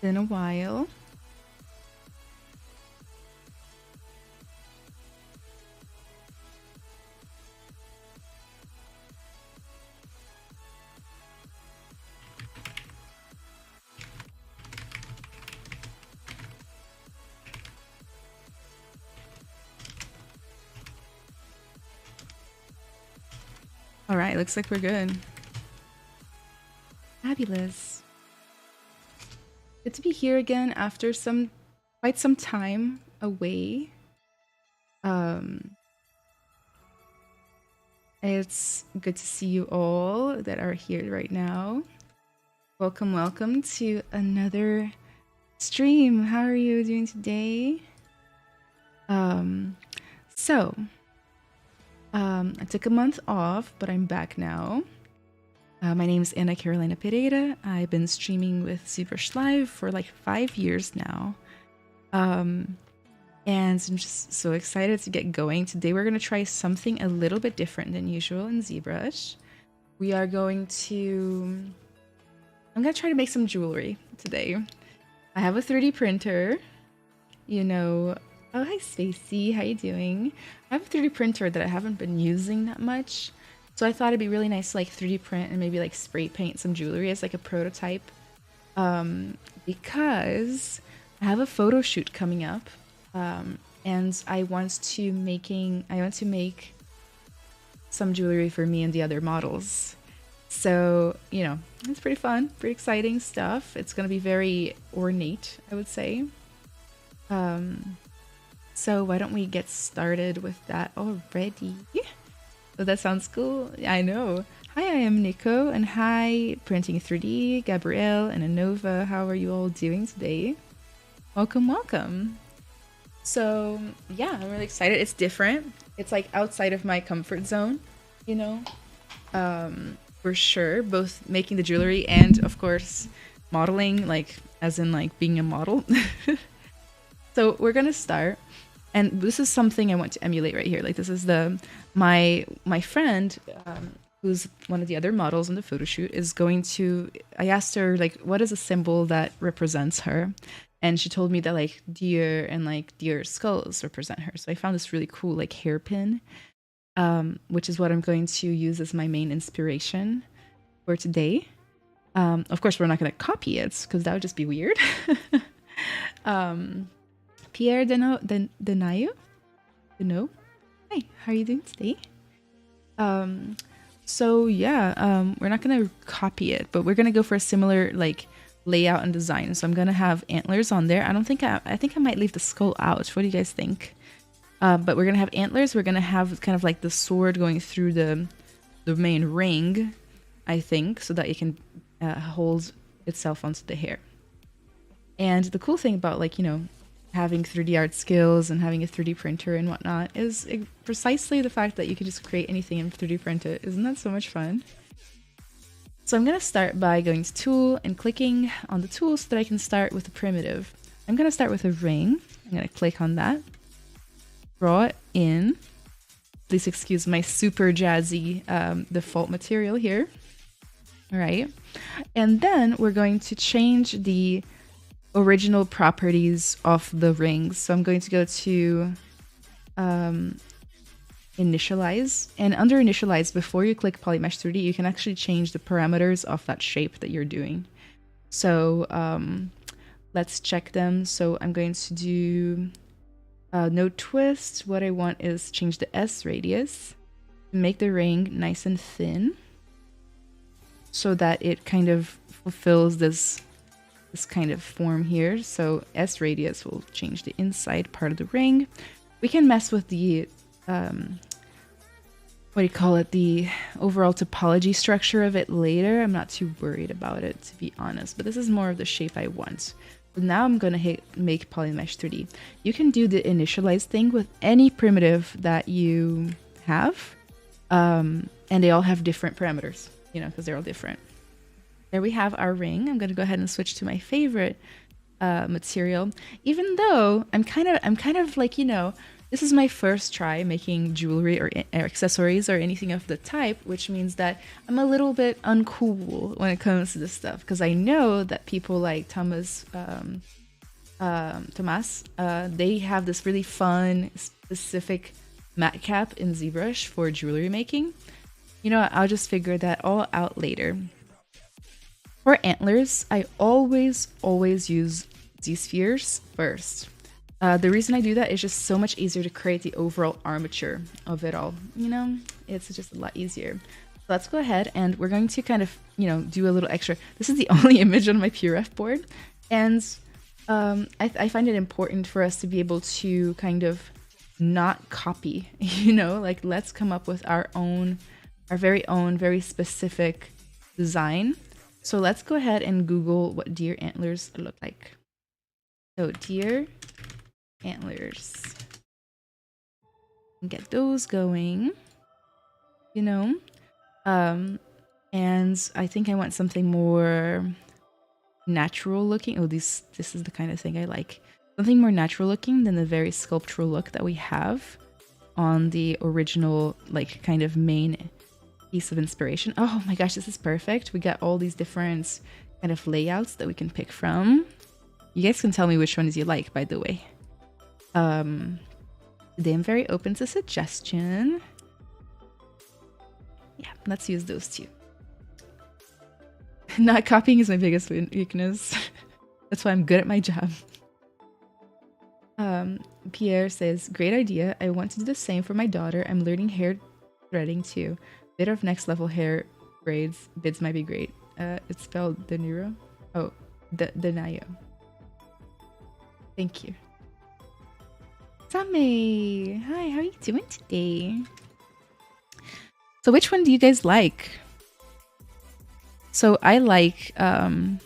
Been a while. All right, looks like we're good. Fabulous. Good to be here again after quite some time away. It's good to see you all that are here right now. Welcome, welcome to another stream. How are you doing today? I took a month off, but I'm back now. My name is Anna Carolina Pereira. I've been streaming with ZBrush Live for like 5 years now. And I'm just so excited to get going. Today we're going to try something a little bit different than usual in ZBrush. I'm going to try to make some jewelry today. I have a 3D printer, you know. Oh, hi Stacy, how you doing? I have a 3D printer that I haven't been using that much. So I thought it'd be really nice to like 3D print and maybe like spray paint some jewelry as like a prototype. Because I have a photo shoot coming up. And I want to make some jewelry for me and the other models. So, you know, it's pretty fun, pretty exciting stuff. It's going to be very ornate, I would say. So why don't we get started with that already? Oh, that sounds cool. I know. Hi, I am Nico, and hi, Printing 3D, Gabrielle, and Anova. How are you all doing today? Welcome, welcome. So yeah, I'm really excited. It's different. It's like outside of my comfort zone, you know, for sure. Both making the jewelry and, of course, modeling, like as in like being a model. So we're gonna start. And this is something I want to emulate right here. Like this is my friend, who's one of the other models in the photo shoot, is going to. I asked her like, what is a symbol that represents her, and she told me that like deer and like deer skulls represent her. So I found this really cool like hairpin, which is what I'm going to use as my main inspiration for today. Of course, we're not going to copy it because that would just be weird. Pierre Denayo? Hi, how are you doing today? So yeah, we're not gonna copy it, but we're gonna go for a similar like layout and design. So I'm gonna have antlers on there. I think I might leave the skull out. What do you guys think? But we're gonna have antlers. We're gonna have kind of like the sword going through the main ring, I think, so that it can hold itself onto the hair. And the cool thing about like, you know, having 3D art skills and having a 3D printer and whatnot is precisely the fact that you can just create anything and 3D print it. Isn't that so much fun? So I'm going to start by going to Tool and clicking on the tool so that I can start with a primitive. I'm going to start with a ring. I'm going to click on that. Draw it in. Please excuse my super jazzy default material here. All right. And then we're going to change the original properties of the rings. So I'm going to go to initialize, and under initialize, before you click polymesh 3D, you can actually change the parameters of that shape that you're doing. So let's check them. So I'm going to do no twist. What I want is change the S radius, make the ring nice and thin so that it kind of fulfills this kind of form here. So S radius will change the inside part of the ring. We can mess with the the overall topology structure of it later. I'm not too worried about it, to be honest, but this is more of the shape I want. So now I'm gonna make polymesh 3D. You can do the initialize thing with any primitive that you have, and they all have different parameters, you know, because they're all different. There we have our ring. I'm going to go ahead and switch to my favorite material, even though I'm kind of like, you know, this is my first try making jewelry or accessories or anything of the type, which means that I'm a little bit uncool when it comes to this stuff, because I know that people like Thomas, they have this really fun, specific matte cap in ZBrush for jewelry making. You know, I'll just figure that all out later. For antlers, I always use ZSpheres first. The reason I do that is just so much easier to create the overall armature of it all. You know, it's just a lot easier. So let's go ahead and we're going to kind of, you know, do a little extra. This is the only image on my PRF board. And I find it important for us to be able to kind of not copy, you know, like let's come up with our very own, very specific design. So let's go ahead and Google what deer antlers look like. So deer antlers. Get those going, you know. And I think I want something more natural looking. Oh, this is the kind of thing I like. Something more natural looking than the very sculptural look that we have on the original, like, kind of main piece of inspiration. Oh my gosh, this is perfect. We got all these different kind of layouts that we can pick from. You guys can tell me which ones you like, by the way. Today I'm very open to suggestion. Yeah, let's use those two. Not copying is my biggest weakness. That's why I'm good at my job. Pierre says, great idea. I want to do the same for my daughter. I'm learning hair threading too. Bit of next level hair braids. Bids might be great. It's spelled De Niro. Oh, De Nayo. Thank you. Sammy, hi, how are you doing today? So which one do you guys like? So I like, oh,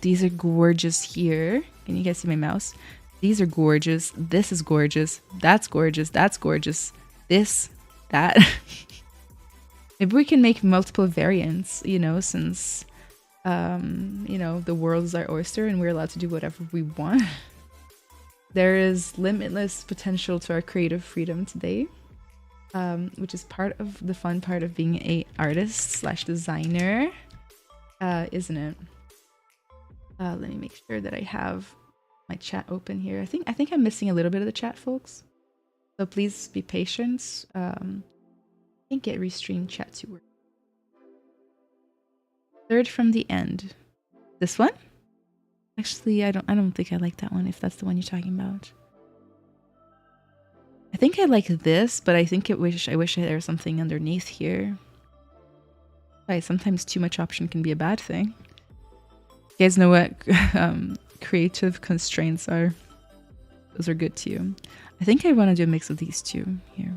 these are gorgeous here. Can you guys see my mouse? These are gorgeous. This is gorgeous. That's gorgeous. That's gorgeous. This, that. Maybe we can make multiple variants, you know, since, you know, the world is our oyster and we're allowed to do whatever we want. There is limitless potential to our creative freedom today, which is part of the fun part of being an artist slash designer, isn't it? Let me make sure that I have my chat open here. I think I'm missing a little bit of the chat, folks. So please be patient. I think get restream chat to work. Third from the end. This one? Actually, I don't think I like that one, if that's the one you're talking about. I think I like this, but I think I wish there was something underneath here. Right, sometimes too much option can be a bad thing. You guys know what creative constraints are? Those are good too. I think I want to do a mix of these two here.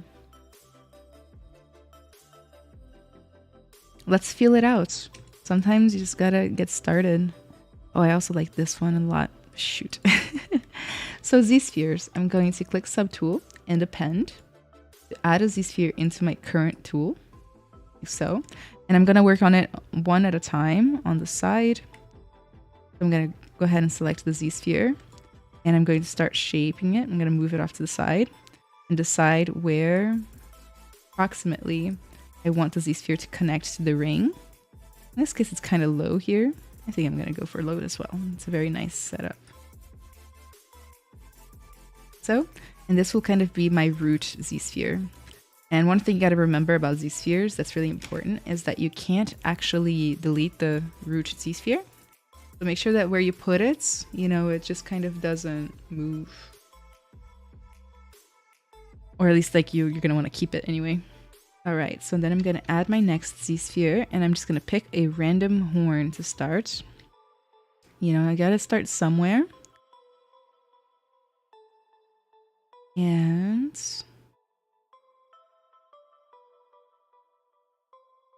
Let's feel it out. Sometimes you just gotta get started. Oh, I also like this one a lot. Shoot. So ZSpheres, I'm going to click subtool and append to add a ZSphere into my current tool. Like so. And I'm going to work on it one at a time on the side. I'm going to go ahead and select the ZSphere and I'm going to start shaping it. I'm going to move it off to the side and decide where approximately I want the ZSphere to connect to the ring. In this case, it's kind of low here. I think I'm going to go for low as well. It's a very nice setup. So, and this will kind of be my root ZSphere. And one thing you got to remember about ZSpheres that's really important is that you can't actually delete the root ZSphere. So make sure that where you put it, you know, it just kind of doesn't move. Or at least like you're going to want to keep it anyway. All right, so then I'm going to add my next ZSphere and I'm just going to pick a random horn to start. You know, I got to start somewhere. And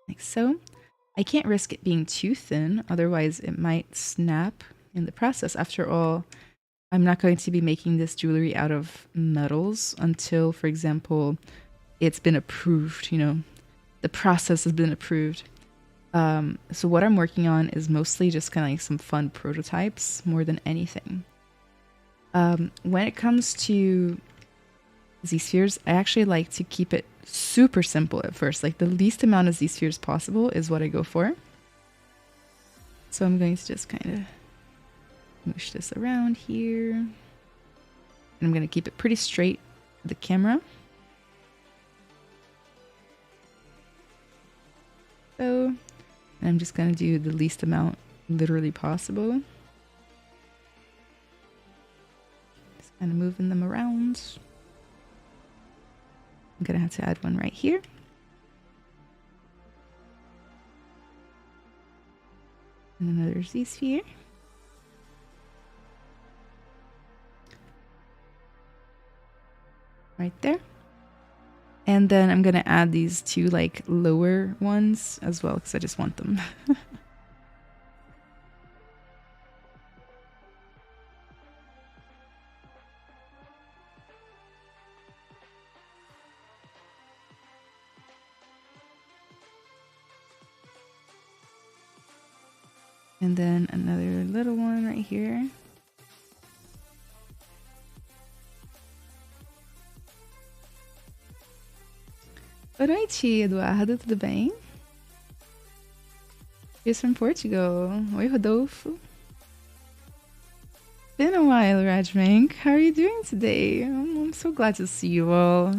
like so. I can't risk it being too thin, otherwise it might snap in the process. After all, I'm not going to be making this jewelry out of metals until, for example, it's been approved, you know, the process has been approved. So what I'm working on is mostly just kind of like some fun prototypes more than anything. When it comes to Z-spheres, I actually like to keep it super simple at first. Like the least amount of Z-spheres possible is what I go for. So I'm going to just kind of mush this around here. And I'm going to keep it pretty straight with the camera. So, and I'm just going to do the least amount literally possible. Just kind of moving them around. I'm going to have to add one right here. And another Z-sphere. Right there. And then I'm going to add these two like lower ones as well because I just want them. And then another little one right here. Boa noite, Eduardo, tudo bem? He's from Portugal. Oi, Rodolfo. Been a while, Rajmank. How are you doing today? I'm so glad to see you all.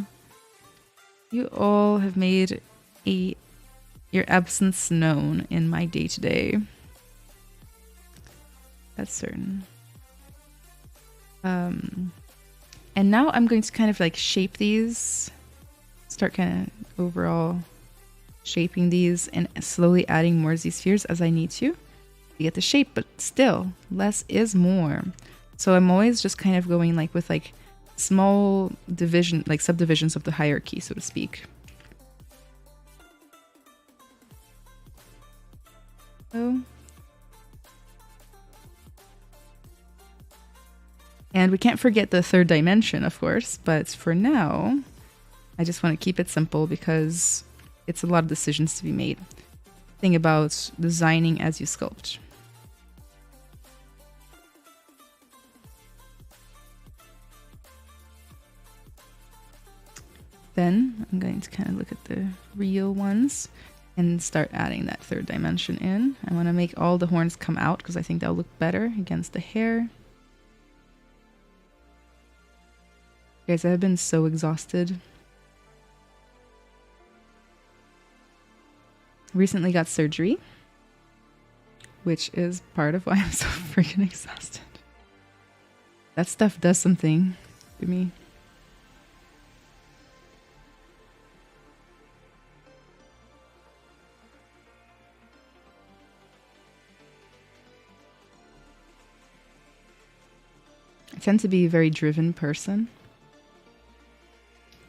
You all have made your absence known in my day-to-day. That's certain. And now I'm going to kind of like shape these. Start kind of overall shaping these and slowly adding more Z-spheres as I need to get the shape, but still less is more. So I'm always just kind of going like with like small division, like subdivisions of the hierarchy, so to speak. So, and we can't forget the third dimension, of course, but for now, I just want to keep it simple because it's a lot of decisions to be made. Thing about designing as you sculpt. Then I'm going to kind of look at the real ones and start adding that third dimension in. I want to make all the horns come out because I think they'll look better against the hair. Guys, I've been so exhausted. Recently got surgery, which is part of why I'm so freaking exhausted. That stuff does something to me. I tend to be a very driven person,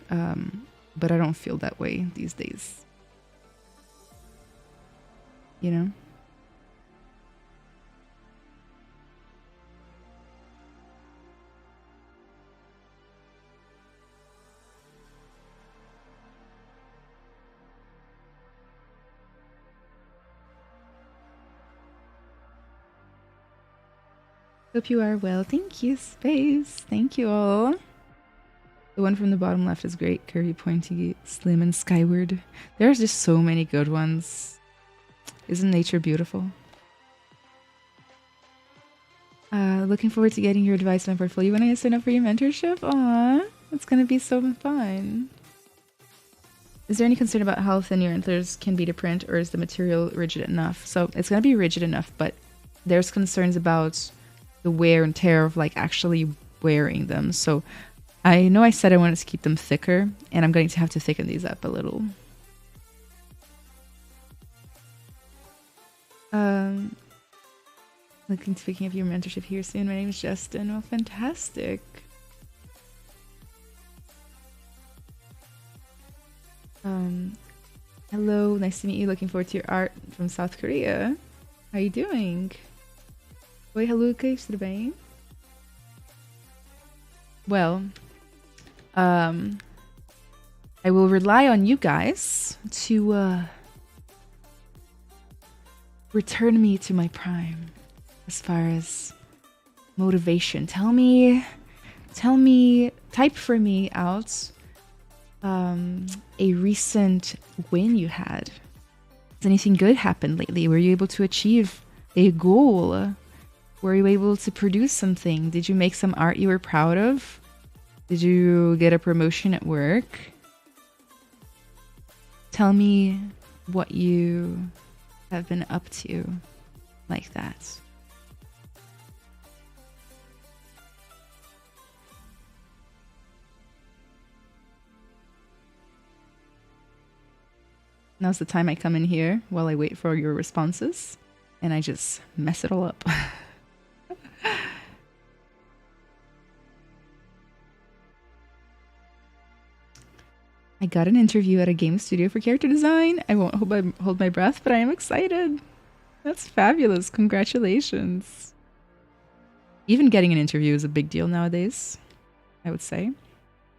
but I don't feel that way these days. You know? Hope you are well. Thank you, Space. Thank you all. The one from the bottom left is great. Curvy, pointy, slim, and skyward. There's just so many good ones. Isn't nature beautiful? Looking forward to getting your advice on my portfolio when I sign up for your mentorship. Aw, it's gonna be so fun. Is there any concern about how thin your antlers can be to print, or is the material rigid enough? So it's gonna be rigid enough, but there's concerns about the wear and tear of like actually wearing them. So I know I said I wanted to keep them thicker, and I'm going to have to thicken these up a little. Looking to picking up your mentorship here soon. My name is Justin. Well, fantastic. Hello, nice to meet you. Looking forward to your art from South Korea. How are you doing? Oi, hello, tudo bem? Well, I will rely on you guys to return me to my prime as far as motivation. Tell me type for me out a recent win you had. Has anything good happened lately? Were you able to achieve a goal? Were you able to produce something? Did you make some art you were proud of? Did you get a promotion at work? Tell me what you have been up to like that. Now's the time I come in here while I wait for your responses, and I just mess it all up. I got an interview at a game studio for character design. I won't hold my breath, but I am excited. That's fabulous. Congratulations. Even getting an interview is a big deal nowadays, I would say.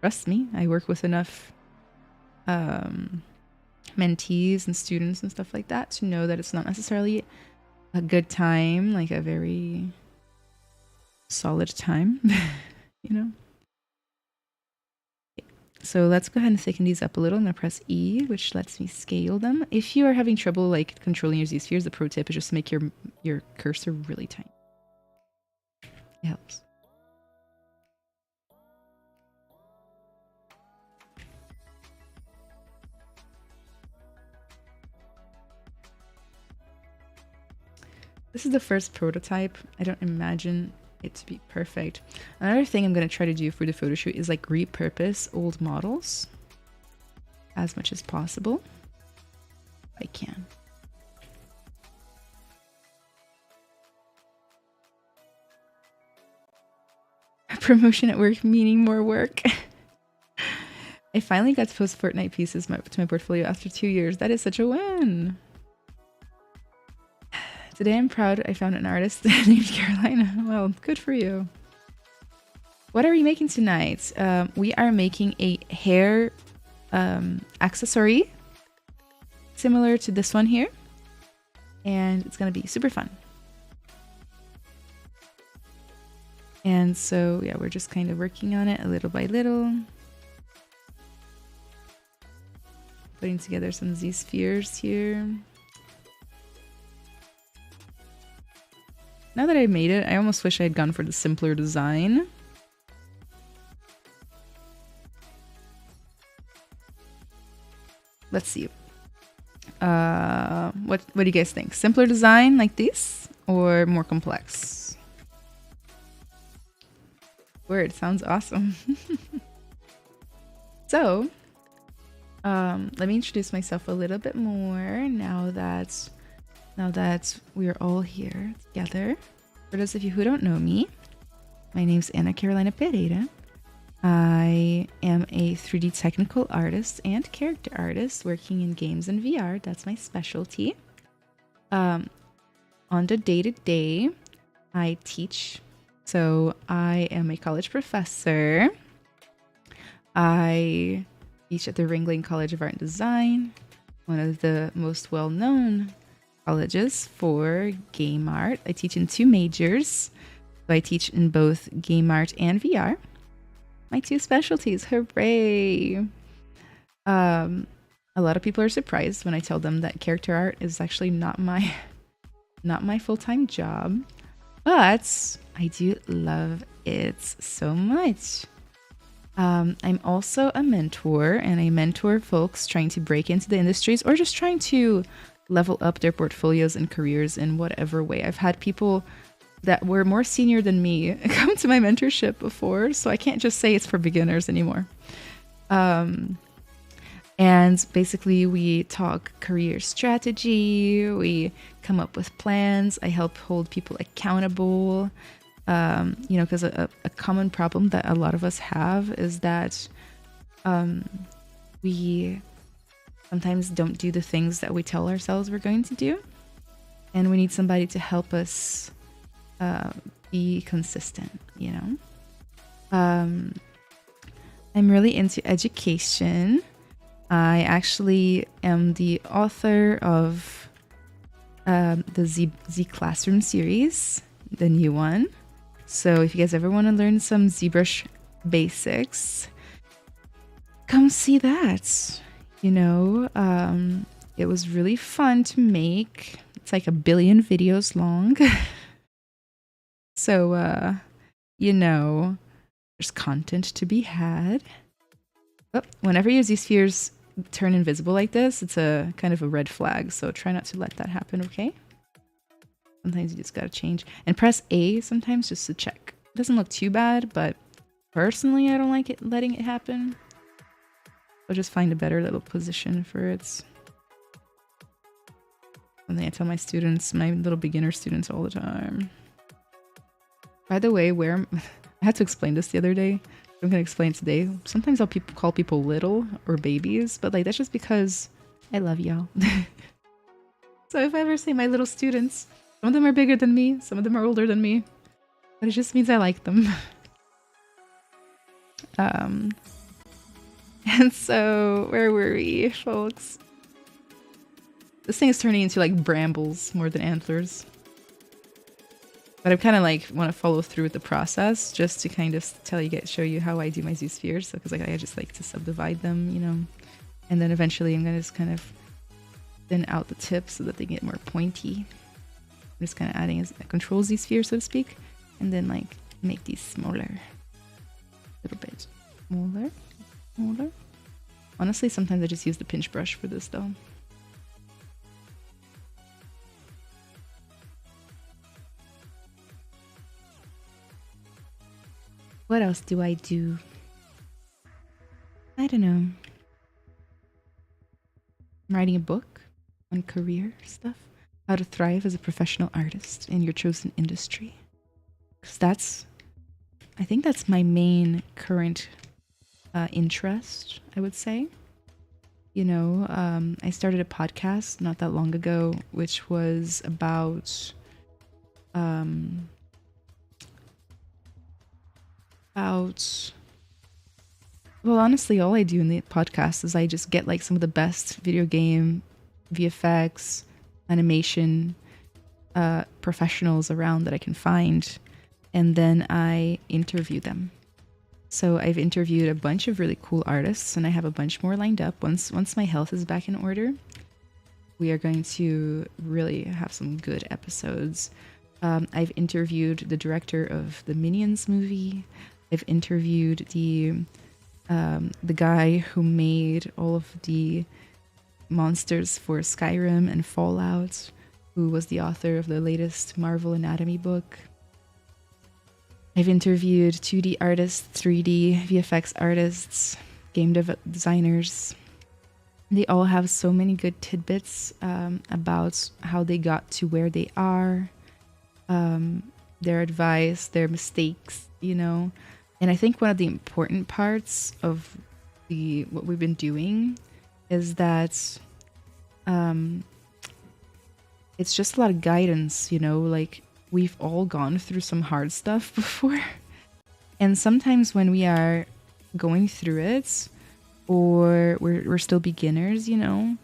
Trust me, I work with enough mentees and students and stuff like that to know that it's not necessarily a good time, like a very solid time, you know? So let's go ahead and thicken these up a little. I'm going to press E, which lets me scale them. If you are having trouble like controlling your ZSpheres, the pro tip is just make your cursor really tiny. It helps. This is the first prototype. I don't imagine it to be perfect. Another thing I'm going to try to do for the photo shoot is like repurpose old models as much as possible. If I can. Promotion at work meaning more work. I finally got to post Fortnite pieces to my portfolio after 2 years. That is such a win. Today I'm proud I found an artist named Carolina. Well, good for you. What are we making tonight? We are making a hair accessory similar to this one here. And it's going to be super fun. And so, yeah, we're just kind of working on it little by little. Putting together some ZSpheres here. Now that I made it, I almost wish I had gone for the simpler design. Let's see. What do you guys think? Simpler design like this or more complex? Word, sounds awesome. So, let me introduce myself a little bit more now that we are all here together. For those of you who don't know me, my name's Ana Carolina Pereira. I am a 3D technical artist and character artist working in games and VR. That's my specialty. On the day-to-day, I teach. So I am a college professor. I teach at the Ringling College of Art and Design, one of the most well-known colleges for game art. I teach in 2 majors. So I teach in both game art and VR. My 2 specialties. Hooray! A lot of people are surprised when I tell them that character art is actually not my full-time job, but I do love it so much. I'm also a mentor, and I mentor folks trying to break into the industries or just trying to level up their portfolios and careers in whatever way. I've had people that were more senior than me come to my mentorship before, so I can't just say it's for beginners anymore. And basically we talk career strategy, we come up with plans, I help hold people accountable, because a common problem that a lot of us have is that we sometimes don't do the things that we tell ourselves we're going to do. And we need somebody to help us be consistent, I'm really into education. I actually am the author of the Z Classroom series, the new one. So if you guys ever want to learn some ZBrush basics, come see that. You know, it was really fun to make. It's like 1 billion videos long. So, you know, there's content to be had. Oh, whenever you use ZSpheres turn invisible like this, it's a kind of a red flag. So try not to let that happen, okay? Sometimes you just gotta change. And press A sometimes just to check. It doesn't look too bad, but personally I don't like it letting it happen. I'll just find a better little position for it. Something I tell my students, my little beginner students all the time. By the way, I had to explain this the other day. I'm gonna explain today. Sometimes I'll call people little or babies, but like that's just because I love y'all. So if I ever say my little students, some of them are bigger than me, some of them are older than me, but it just means I like them. And so where were we, folks? This thing is turning into like brambles more than antlers. But I kind of like want to follow through with the process just to kind of show you how I do my ZSpheres. So, because like I just like to subdivide them, you know, and then eventually I'm gonna just kind of thin out the tips so that they get more pointy. I'm just kind of adding a control ZSphere, so to speak, and then like make these smaller, a little bit smaller. Honestly, sometimes I just use the pinch brush for this though. What else do I do? I don't know. I'm writing a book on career stuff. How to thrive as a professional artist in your chosen industry. Because I think that's my main current interest, I would say. You know, I started a podcast not that long ago, which was about well, honestly, all I do in the podcast is I just get like some of the best video game VFX animation professionals around that I can find, and then I interview them. So I've interviewed a bunch of really cool artists, and I have a bunch more lined up. Once my health is back in order, we are going to really have some good episodes. I've interviewed the director of the Minions movie. I've interviewed the guy who made all of the monsters for Skyrim and Fallout, who was the author of the latest Marvel Anatomy book. I've interviewed 2D artists, 3D VFX artists, game designers. They all have so many good tidbits about how they got to where they are, their advice, their mistakes, you know. And I think one of the important parts of what we've been doing is that it's just a lot of guidance, you know, like we've all gone through some hard stuff before. And sometimes when we are going through it, or we're still beginners, you know,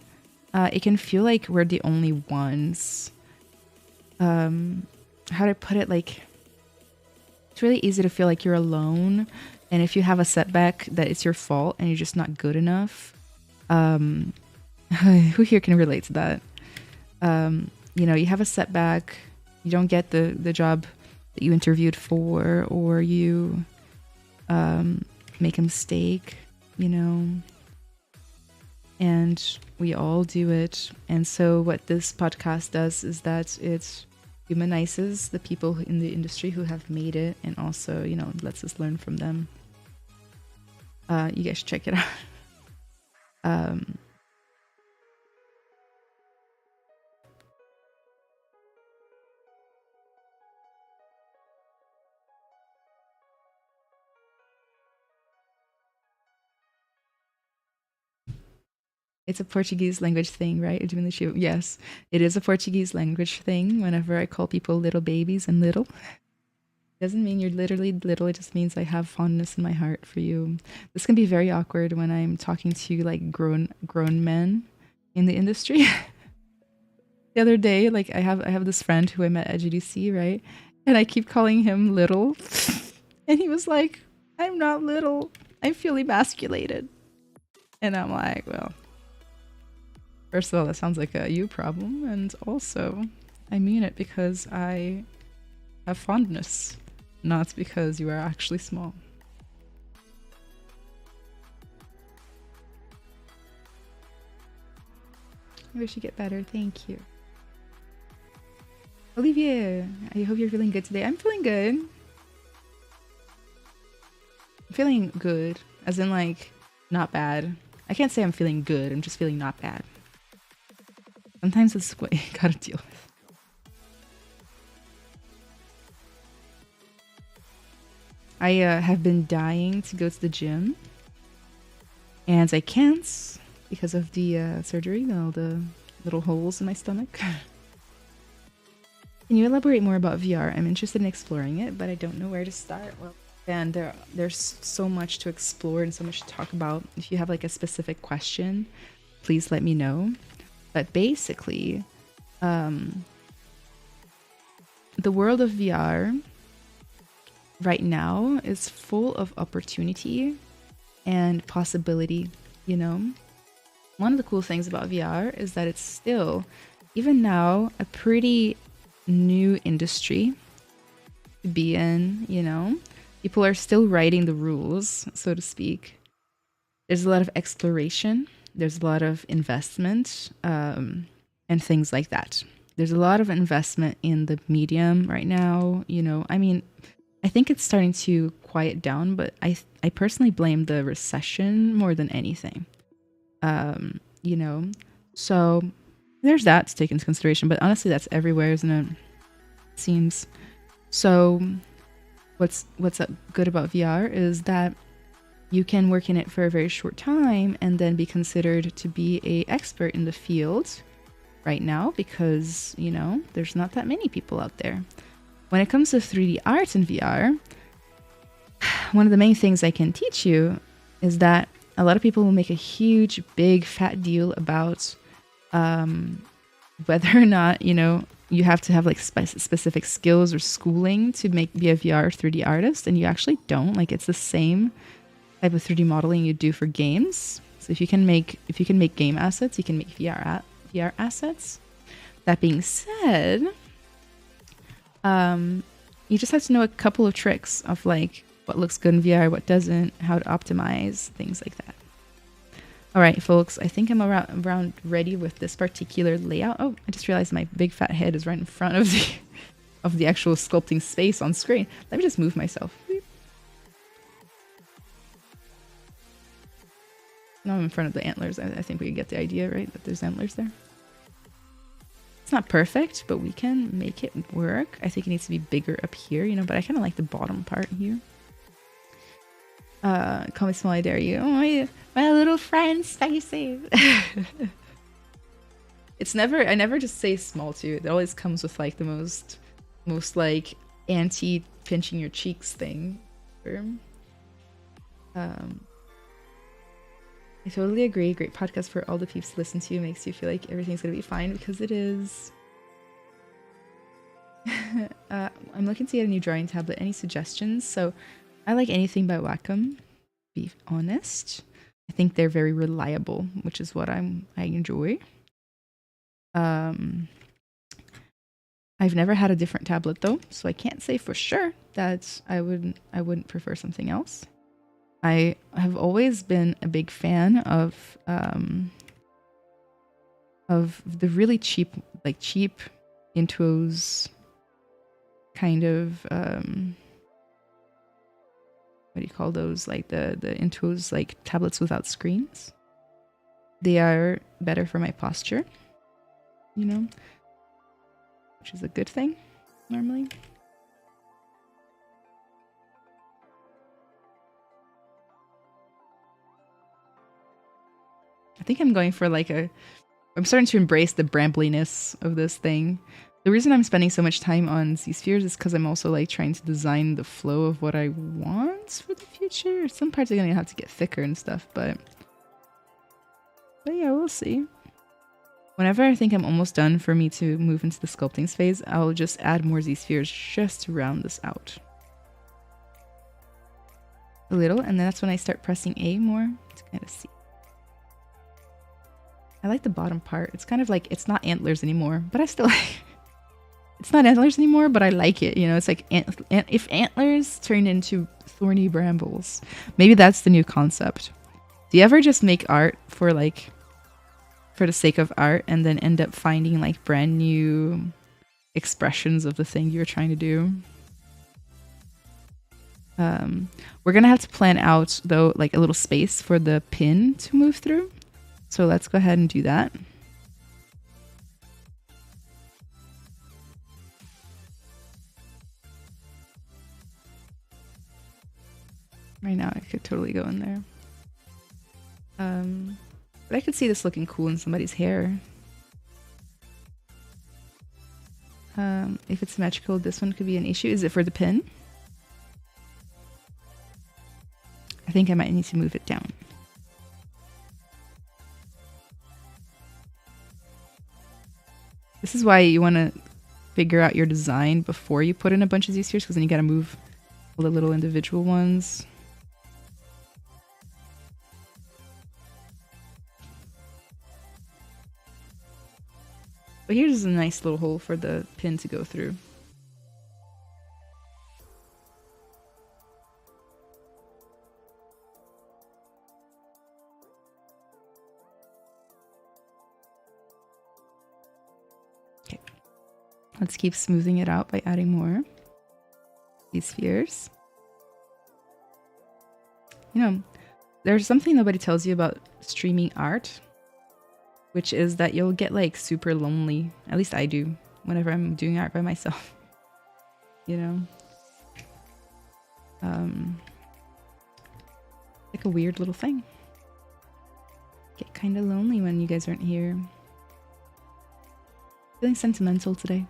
it can feel like we're the only ones. How to put it, like, it's really easy to feel like you're alone, and if you have a setback that it's your fault and you're just not good enough. Who here can relate to that? You know, you have a setback, you don't get the job that you interviewed for, or you make a mistake, you know, and we all do it. And so what this podcast does is that it humanizes the people in the industry who have made it, and also, you know, lets us learn from them. You guys should check it out. It's a Portuguese language thing, right? Yes, it is a Portuguese language thing. Whenever I call people little babies and little, it doesn't mean you're literally little. It just means I have fondness in my heart for you. This can be very awkward when I'm talking to like grown men in the industry. The other day, like I have this friend who I met at GDC, right? And I keep calling him little, and he was like, I'm not little. I feel emasculated. And I'm like, well, first of all, that sounds like a you problem. And also, I mean it because I have fondness, not because you are actually small. I wish you get better. Thank you. Olivia, I hope you're feeling good today. I'm feeling good. I'm feeling good, as in like, not bad. I can't say I'm feeling good, I'm just feeling not bad. Sometimes it's what you gotta deal with. I have been dying to go to the gym, and I can't because of the surgery, all the little holes in my stomach. Can you elaborate more about VR? I'm interested in exploring it, but I don't know where to start. Well, and there's so much to explore and so much to talk about. If you have like a specific question, please let me know. But basically, the world of VR right now is full of opportunity and possibility, you know? One of the cool things about VR is that it's still, even now, a pretty new industry to be in, you know? People are still writing the rules, so to speak. There's a lot of exploration. There's a lot of investment and things like that. There's a lot of investment in the medium right now, you know? I mean, I think it's starting to quiet down, but I personally blame the recession more than anything. You know, so there's that to take into consideration, but honestly that's everywhere, isn't it? Seems. So what's good about VR is that you can work in it for a very short time and then be considered to be an expert in the field right now because, you know, there's not that many people out there. When it comes to 3D art in VR, one of the main things I can teach you is that a lot of people will make a huge, big, fat deal about whether or not, you know, you have to have like specific skills or schooling to be a VR 3D artist, and you actually don't. Like, it's the same type of 3D modeling you do for games. So if you can make game assets, you can make VR assets. That being said, you just have to know a couple of tricks of like what looks good in VR, what doesn't, how to optimize, things like that. All right, folks, I think I'm around ready with this particular layout. Oh, I just realized my big fat head is right in front of the actual sculpting space on screen. Let me just move myself. Now I'm in front of the antlers. I think we get the idea, right? That there's antlers there. It's not perfect, but we can make it work. I think it needs to be bigger up here, you know, but I kind of like the bottom part here. Call me small, I dare you. Oh, my little friend, spicy. I never just say small to you. It always comes with like the most like anti pinching your cheeks thing. I totally agree. Great podcast for all the peeps to listen to. Makes you feel like everything's gonna be fine, because it is. I'm looking to get a new drawing tablet. Any suggestions? So I like anything by Wacom, to be honest. I think they're very reliable, which is what I enjoy. I've never had a different tablet though, so I can't say for sure that I wouldn't prefer something else. I have always been a big fan of the really cheap Intuos kind of what do you call those? Like the Intuos, like tablets without screens. They are better for my posture, you know, which is a good thing normally. I think I'm going for like I'm starting to embrace the brambliness of this thing. The reason I'm spending so much time on ZSpheres is because I'm also like trying to design the flow of what I want for the future. Some parts are gonna have to get thicker and stuff, but yeah, we'll see. Whenever I think I'm almost done for me to move into the sculpting phase, I'll just add more ZSpheres just to round this out. a little, and then that's when I start pressing A more to kind of see. I like the bottom part. It's kind of like, it's not antlers anymore, but I still like it's not antlers anymore, but I like it. You know, it's like if antlers turned into thorny brambles. Maybe that's the new concept. Do you ever just make art for like, for the sake of art and then end up finding like brand new expressions of the thing you're trying to do? We're gonna have to plan out though, like a little space for the pin to move through. So let's go ahead and do that. Right now I could totally go in there. But I could see this looking cool in somebody's hair. If it's symmetrical, this one could be an issue. Is it for the pin? I think I might need to move it down. This is why you want to figure out your design before you put in a bunch of ZSpheres, because then you got to move all the little individual ones. But here's a nice little hole for the pin to go through. Okay, let's keep smoothing it out by adding more ZSpheres. You know, there's something nobody tells you about streaming art, which is that you'll get like super lonely. At least I do whenever I'm doing art by myself. You know? Like a weird little thing. Get kind of lonely when you guys aren't here. Feeling sentimental today.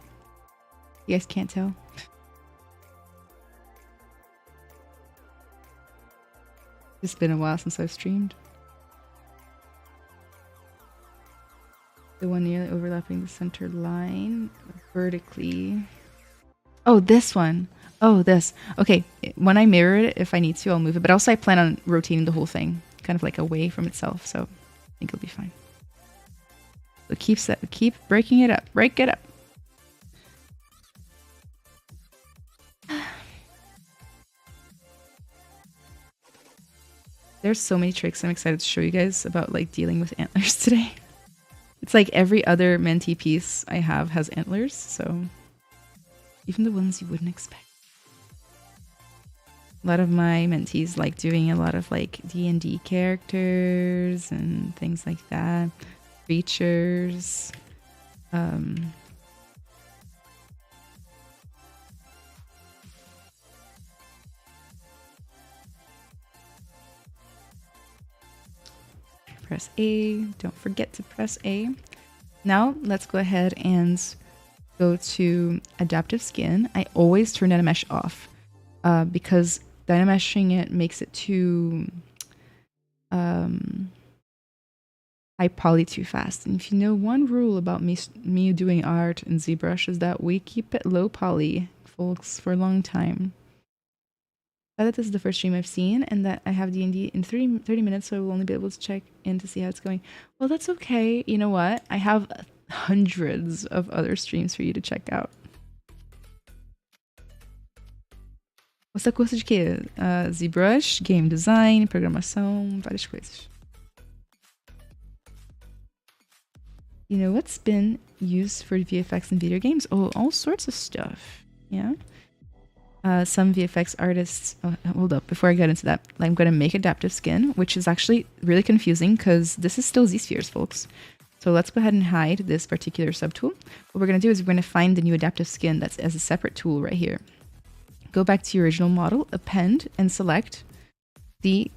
You guys can't tell. It's been a while since I've streamed. The one nearly overlapping the center line vertically. Oh, this one. Oh, this. Okay, when I mirror it, if I need to, I'll move it. But also I plan on rotating the whole thing, kind of like away from itself. So I think it'll be fine. So keep breaking it up. Break it up. There's so many tricks I'm excited to show you guys about like dealing with antlers today. It's like every other Menti piece I have has antlers, so even the ones you wouldn't expect. A lot of my mentees like doing a lot of like D&D characters and things like that. Creatures. Press A. Don't forget to press A. Now let's go ahead and go to adaptive skin. I always turn Dynamesh off because Dynameshing it makes it too high poly too fast. And if you know one rule about me doing art in ZBrush is that we keep it low poly, folks, for a long time. That this is the first stream I've seen, and that I have D&D in 30 minutes, so I will only be able to check in to see how it's going. Well, that's okay. You know what? I have hundreds of other streams for you to check out. Você curso de quê? ZBrush, game design, programação, várias coisas. You know what's been used for VFX in video games? Oh, all sorts of stuff. Yeah. Some VFX artists, hold up, before I get into that, I'm going to make adaptive skin, which is actually really confusing because this is still ZSpheres, folks. So let's go ahead and hide this particular subtool. What we're going to do is we're going to find the new adaptive skin that's as a separate tool right here. Go back to your original model, append, and select the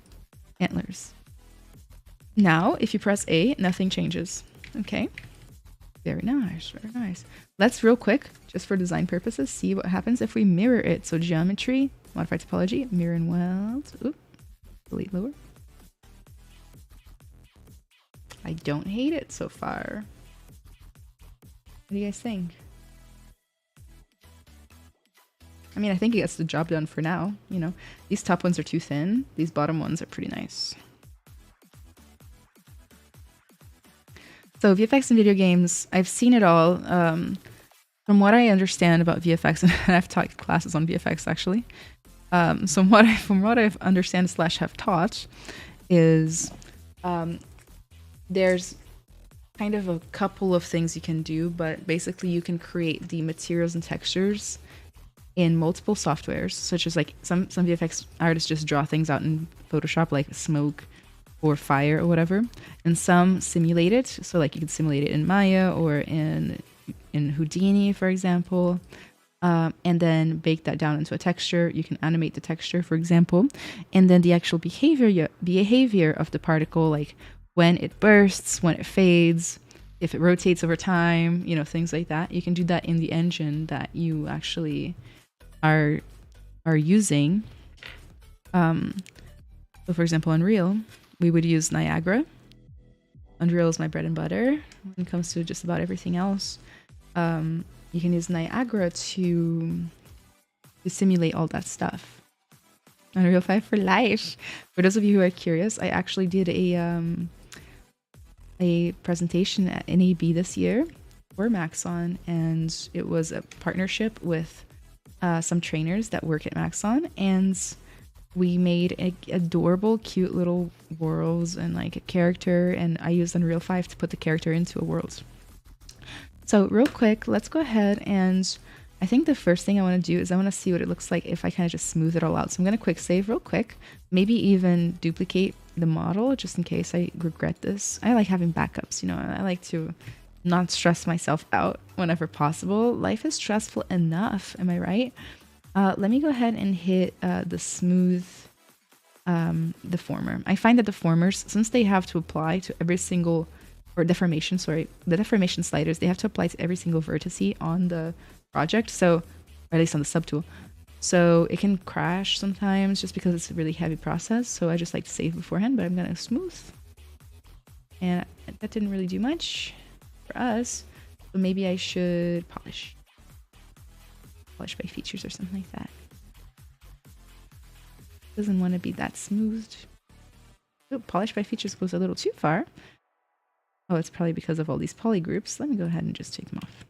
antlers. Now, if you press A, nothing changes. Okay. Very nice, very nice. Let's real quick, just for design purposes, see what happens if we mirror it. So geometry, modify topology, mirror and weld. Oop, delete lower. I don't hate it so far. What do you guys think? I mean, I think it gets the job done for now, you know. These top ones are too thin. These bottom ones are pretty nice. So VFX in video games, I've seen it all. From what I understand about VFX, and I've taught classes on VFX actually. So from what I understand / have taught is there's kind of a couple of things you can do, but basically you can create the materials and textures in multiple softwares, such as like some VFX artists just draw things out in Photoshop, like smoke or fire or whatever, and some simulate it. So like you can simulate it in Maya or in Houdini, for example, and then bake that down into a texture. You can animate the texture, for example, and then the actual behavior of the particle, like when it bursts, when it fades, if it rotates over time, you know, things like that. You can do that in the engine that you actually are using. So for example, Unreal, we would use Niagara. Unreal is my bread and butter when it comes to just about everything else. You can use Niagara to simulate all that stuff. Unreal 5 for life. For those of you who are curious, I actually did a presentation at NAB this year for Maxon, and it was a partnership with some trainers that work at Maxon, and we made adorable, cute little worlds and like a character, and I used Unreal 5 to put the character into a world. So real quick, let's go ahead, and I think the first thing I want to do is I want to see what it looks like if I kind of just smooth it all out. So I'm going to quick save real quick, maybe even duplicate the model just in case I regret this. I like having backups, you know, I like to not stress myself out whenever possible. Life is stressful enough, am I right? Let me go ahead and hit the smooth deformer. I find that deformers, since they have to apply to every single, or deformation, sorry, the deformation sliders, they have to apply to every single vertex on the project, so, or at least on the subtool. So it can crash sometimes just because it's a really heavy process. So I just like to save beforehand, but I'm gonna smooth. And that didn't really do much for us. So maybe I should polish. Polish by features or something like that. Doesn't want to be that smoothed. Oh, polish by features goes a little too far. Oh, it's probably because of all these poly groups. Let me go ahead and just take them off.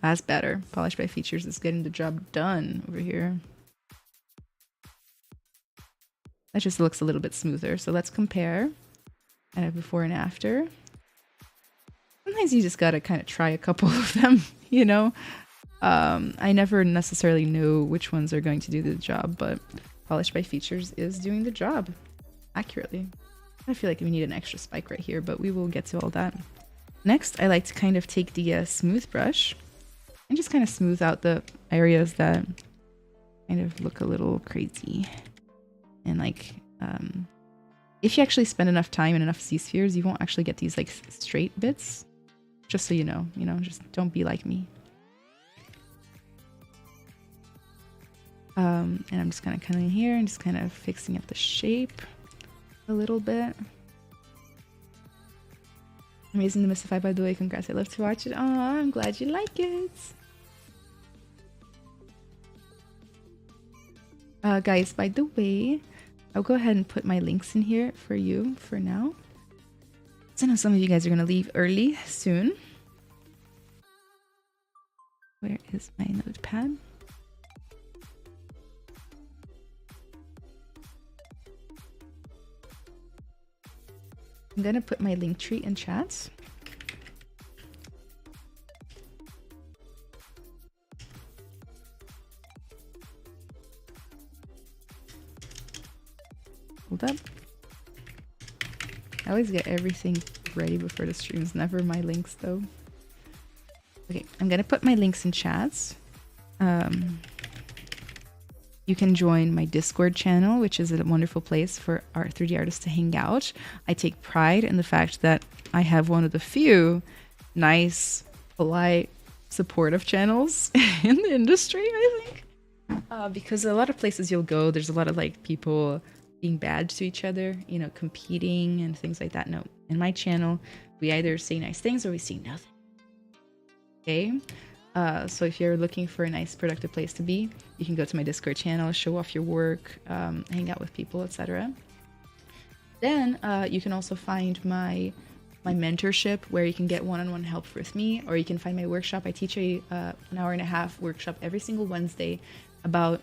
That's better. Polish by features is getting the job done over here. That just looks a little bit smoother. So let's compare before and after. Sometimes you just gotta kind of try a couple of them, you know? I never necessarily know which ones are going to do the job, but Polish by Features is doing the job accurately. I feel like we need an extra spike right here, but we will get to all that. Next, I like to kind of take the smooth brush and just kind of smooth out the areas that kind of look a little crazy. And like, if you actually spend enough time and enough ZSpheres, you won't actually get these like straight bits. Just so you know, just don't be like me. And I'm just kind of coming here and just kind of fixing up the shape a little bit. Amazing to Mystify, by the way. Congrats, I love to watch it. Oh, I'm glad you like it. Guys, by the way, I'll go ahead and put my links in here for you for now. So I know some of you guys are going to leave early soon. Where is my notepad? I'm going to put my link tree in chat. Hold up. I always get everything ready before the streams, never my links though. Okay, I'm gonna put my links in chats. You can join my Discord channel, which is a wonderful place for our 3D artists to hang out. I take pride in the fact that I have one of the few nice, polite, supportive channels in the industry, I think. Because a lot of places you'll go, there's a lot of like people being bad to each other, competing and things like that. No, in my channel, we either say nice things or we say nothing. Okay? So if you're looking for a nice productive place to be, you can go to my Discord channel, show off your work, hang out with people, etc. Then you can also find my mentorship, where you can get one-on-one help with me, or you can find my workshop. I teach an hour and a half workshop every single Wednesday about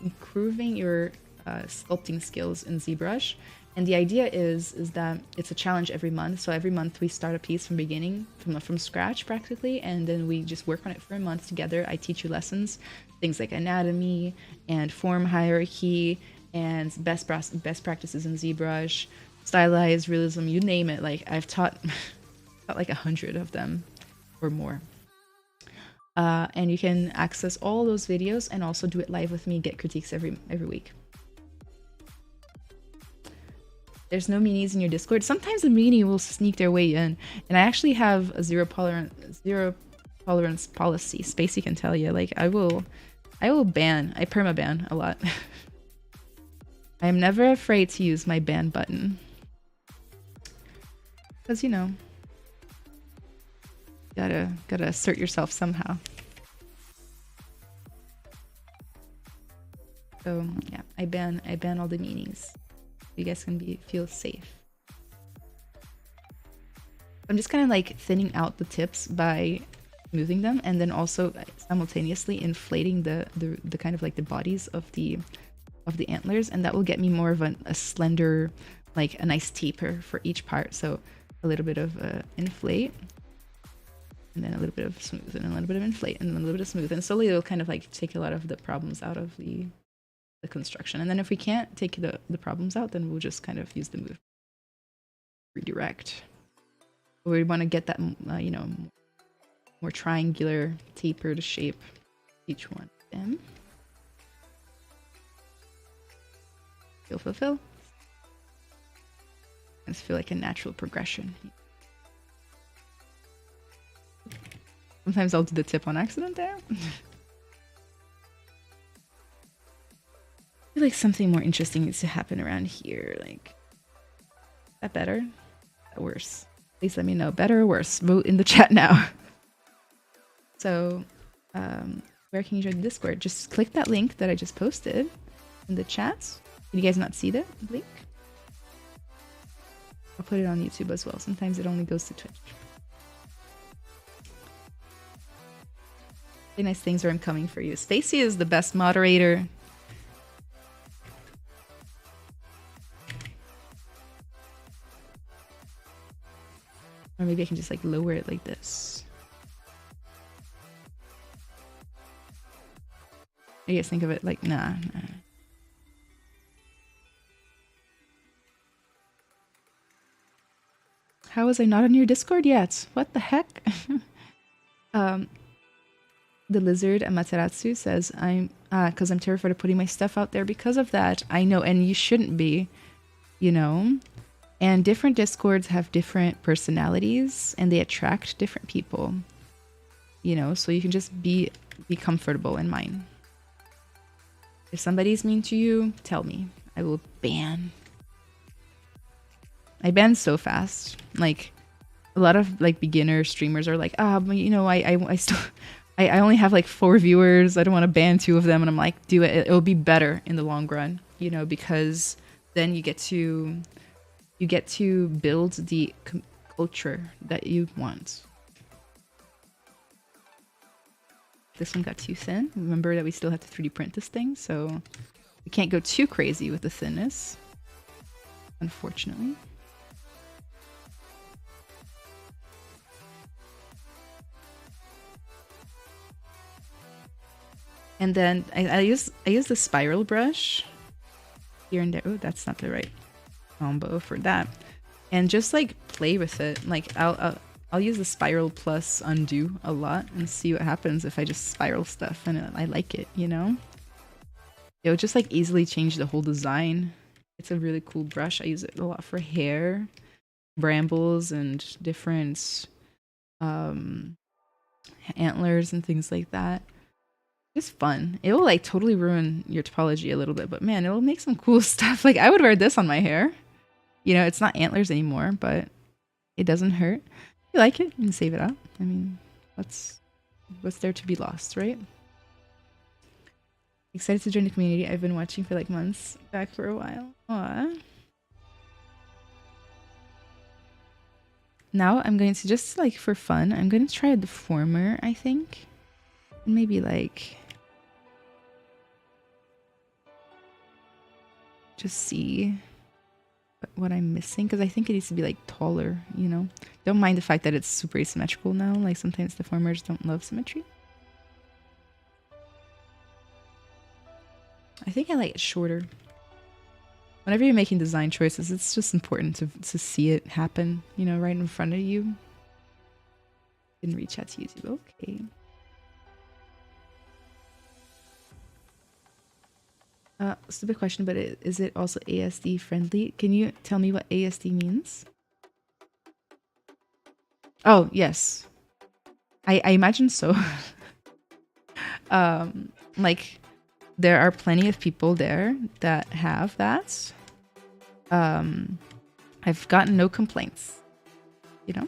improving your sculpting skills in ZBrush. And the idea is that it's a challenge every month. So every month we start a piece from beginning, from scratch practically, and then we just work on it for a month together. I teach you lessons, things like anatomy and form hierarchy and best practices in ZBrush, stylized realism, you name it. Like I've taught like 100 of them or more. And you can access all those videos and also do it live with me, get critiques every week. There's no meanies in your Discord. Sometimes a meanie will sneak their way in, and I actually have a zero tolerance policy. Spacey can tell you. Like I will ban. I perma-ban a lot. I am never afraid to use my ban button, because you know, gotta assert yourself somehow. So yeah, I ban all the meanies. You guys can feel safe. I'm just kind of like thinning out the tips by moving them, and then also simultaneously inflating the kind of like the bodies of the antlers, and that will get me more of a slender, like a nice taper for each part. So a little bit of inflate, and then a little bit of smooth, and a little bit of inflate, and then a little bit of smooth, and slowly it'll kind of like take a lot of the problems out of the construction. And then if we can't take the problems out, then we'll just kind of use the move redirect. But we want to get that you know, more triangular tapered shape each one of them. Fulfill. I just feel like a natural progression. Sometimes I'll do the tip on accident there. I feel like something more interesting needs to happen around here. Like, is that better? Is that worse? Please let me know. Better or worse? Vote in the chat now. So, where can you join the Discord? Just click that link that I just posted in the chat. Can you guys not see that link? I'll put it on YouTube as well. Sometimes it only goes to Twitch. Really nice things where I'm coming for you. Spacey is the best moderator. Or maybe I can just like lower it like this. You guys think of it like, nah. How was I not on your Discord yet? What the heck? The lizard Amaterasu says, because I'm terrified of putting my stuff out there because of that. I know, and you shouldn't be, you know? And different Discords have different personalities, and they attract different people, you know? So you can just be comfortable in mine. If somebody's mean to you, tell me. I will ban. I ban so fast. Like, a lot of like beginner streamers are like, you know, I still, I only have like 4 viewers. I don't want to ban 2 of them. And I'm like, do it. It'll be better in the long run, you know, because then you get to build the culture that you want. This one got too thin. Remember that we still have to 3D print this thing, so we can't go too crazy with the thinness, unfortunately. And then I use the spiral brush here and there. Oh, that's not the right combo for that. And just like play with it. Like I'll use the spiral plus undo a lot and see what happens if I just spiral stuff and I like it, you know? It'll just like easily change the whole design. It's a really cool brush. I use it a lot for hair, brambles, and different antlers and things like that. It's fun. It will like totally ruin your topology a little bit, but man, it will make some cool stuff. Like I would wear this on my hair. You know, it's not antlers anymore, but it doesn't hurt. If you like it, you can save it out. I mean, what's What's there to be lost, right? Excited to join the community. I've been watching for like months. Back for a while. Aww. Now I'm going to just like for fun, I'm going to try a deformer, I think. And maybe like just see what I'm missing, because I think it needs to be like taller, you know. Don't mind the fact that it's super asymmetrical now. Like sometimes deformers don't love symmetry. I think I like it shorter. Whenever you're making design choices, it's just important to see it happen, you know, right in front of you. Didn't reach out to YouTube. Okay. Stupid question, but is it also ASD friendly? Can you tell me what ASD means? Oh, yes. I imagine so. Like, there are plenty of people there that have that. I've gotten no complaints, you know?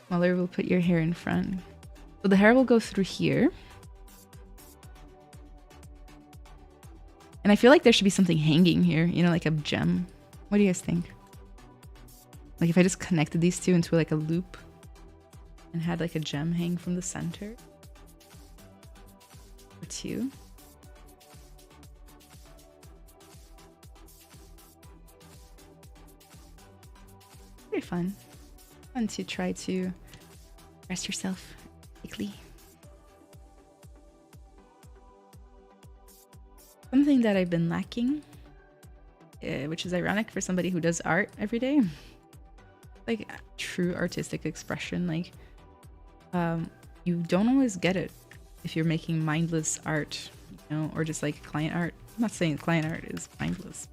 Muller will put your hair in front. So the hair will go through here. And I feel like there should be something hanging here, you know, like a gem. What do you guys think? Like if I just connected these two into like a loop and had like a gem hang from the center. Or two. Very fun. Fun to try to dress yourself quickly. Something that I've been lacking, which is ironic for somebody who does art every day, like true artistic expression. Like, you don't always get it if you're making mindless art, you know, or just like client art. I'm not saying client art is mindless.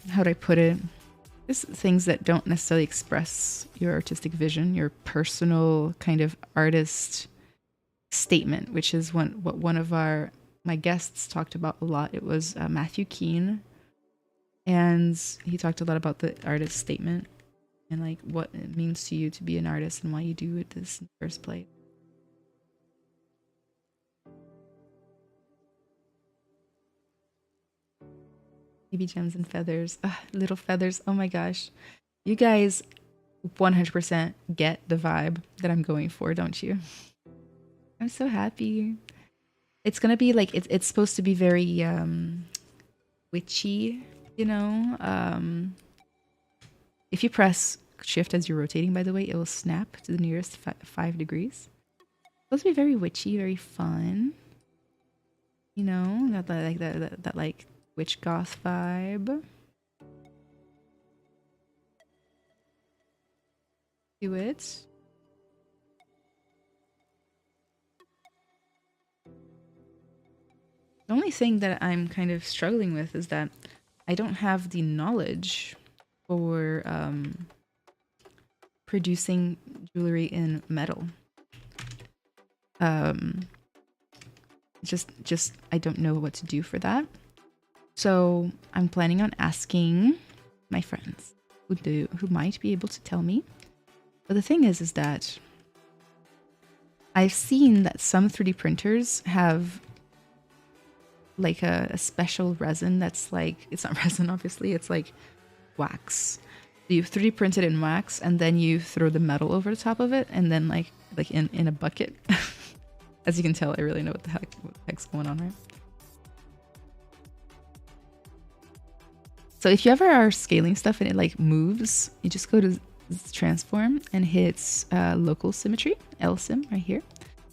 How do I put it? Just things that don't necessarily express your artistic vision, your personal kind of artist statement, which is what one of my guests talked about a lot. It was Matthew Keane, and he talked a lot about the artist statement and like what it means to you to be an artist and why you do it this in the first place. Baby gems and feathers. Ugh, little feathers. Oh my gosh. You guys 100% get the vibe that I'm going for, don't you? I'm so happy. It's gonna be like, it's supposed to be very witchy, you know? If you press shift as you're rotating, by the way, it will snap to the nearest 5 degrees. It's supposed to be very witchy, very fun. You know, that like witch goth vibe. Do it. The only thing that I'm kind of struggling with is that I don't have the knowledge for producing jewelry in metal. Just I don't know what to do for that. So I'm planning on asking my friends who might be able to tell me. But the thing is that I've seen that some 3D printers have like a special resin that's like, it's not resin obviously, it's like wax. So you 3D print it in wax and then you throw the metal over the top of it and then like in a bucket. As you can tell, I really know what the heck's going on, right? So if you ever are scaling stuff and it like moves, you just go to transform and hit local symmetry, LSym right here.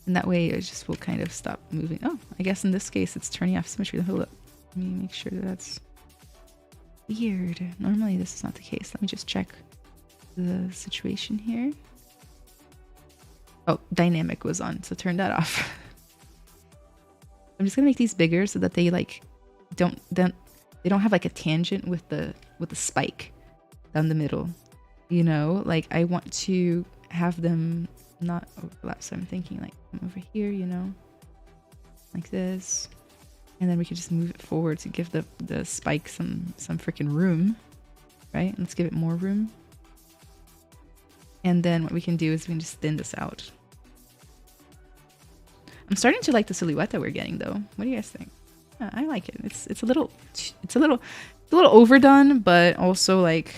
And that way it just will kind of stop moving. Oh, I guess in this case it's turning off symmetry. Hold up. Let me make sure that's weird. Normally this is not the case. Let me just check the situation here. Oh, dynamic was on, so turn that off. I'm just gonna make these bigger so that they like they don't have like a tangent with the spike down the middle. You know, like I want to have them not overlap. So I'm thinking like over here, you know, like this. And then we could just move it forward to give the spike some freaking room, right? Let's give it more room. And then what we can do is we can just thin this out. I'm starting to like the silhouette that we're getting though. What do you guys think? Yeah, I like it. It's a little overdone, but also like,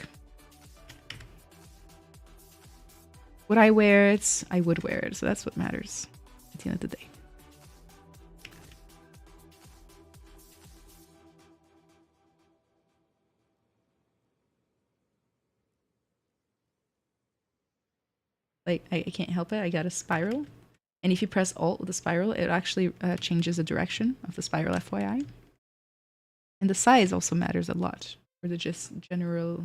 would I wear it? I would wear it. So that's what matters at the end of the day. Like I can't help it. I got a spiral. And if you press Alt with the spiral, it actually changes the direction of the spiral, FYI. And the size also matters a lot for the just general.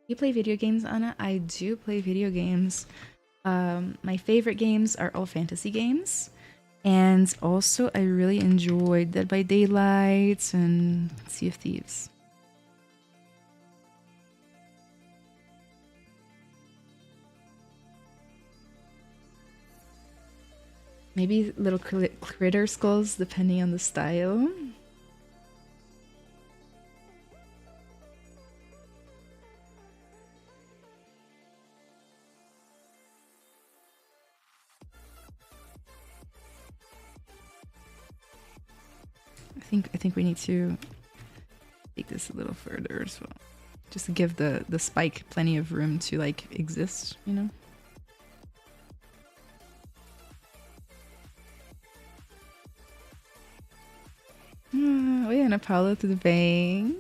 You play video games, Anna? I do play video games. My favorite games are all fantasy games. And also, I really enjoyed Dead by Daylight and Sea of Thieves. Maybe little critter skulls, depending on the style. I think we need to take this a little further as well, just to give the spike plenty of room to like exist, you know. Oi, Ana Paula, tudo bem?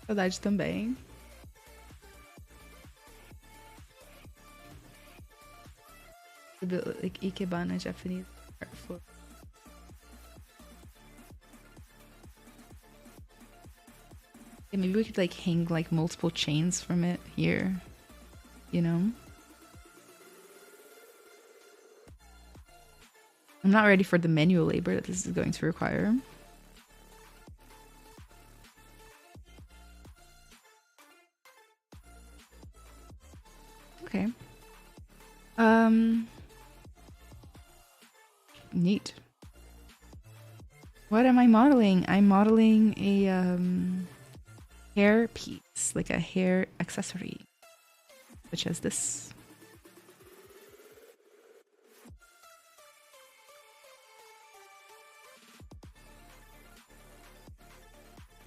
Saudade também. Like ikebana Japanese art. Yeah, maybe we could like hang like multiple chains from it here, you know? I'm not ready for the manual labor that this is going to require. Okay. Neat. What am I modeling? I'm modeling a hair piece, like a hair accessory, such as this.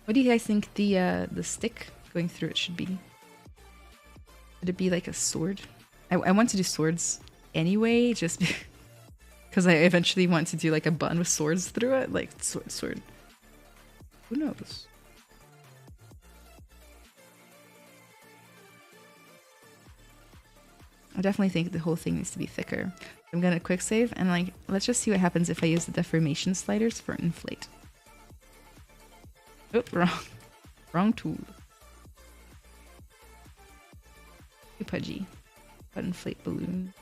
What do you guys think the stick going through it should be? Should it be like a sword? I want to do swords anyway, just because I eventually want to do like a bun with swords through it, like sword. Who knows? I definitely think the whole thing needs to be thicker. I'm gonna quick save and like let's just see what happens if I use the deformation sliders for inflate. Oh, wrong tool. Too pudgy. But inflate balloon.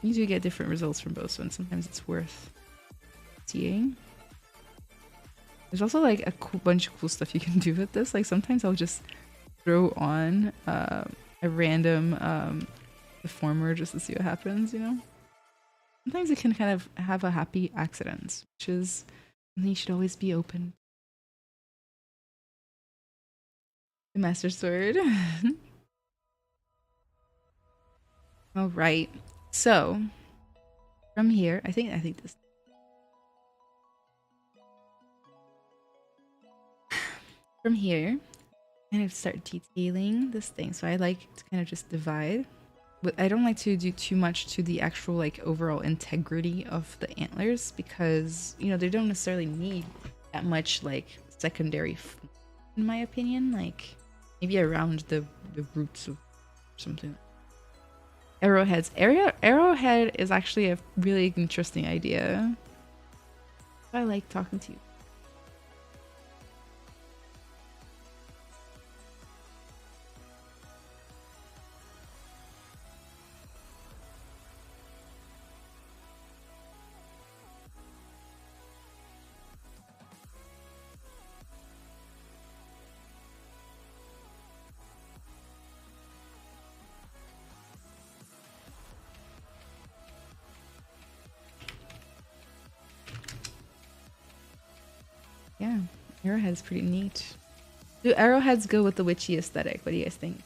You do get different results from both, so and sometimes it's worth seeing. There's also like a bunch of cool stuff you can do with this. Like sometimes I'll just throw on a random deformer just to see what happens, you know? Sometimes it can kind of have a happy accident, which is something you should always be open. The Master Sword. All right. So from here, I think this. From here, kind of start detailing this thing. So I like to kind of just divide. But I don't like to do too much to the actual like overall integrity of the antlers because, you know, they don't necessarily need that much like secondary, in my opinion. Like maybe around the roots of something. Arrowheads. Arrowhead is actually a really interesting idea. I like talking to you. Arrowhead's pretty neat. Do arrowheads go with the witchy aesthetic? What do you guys think?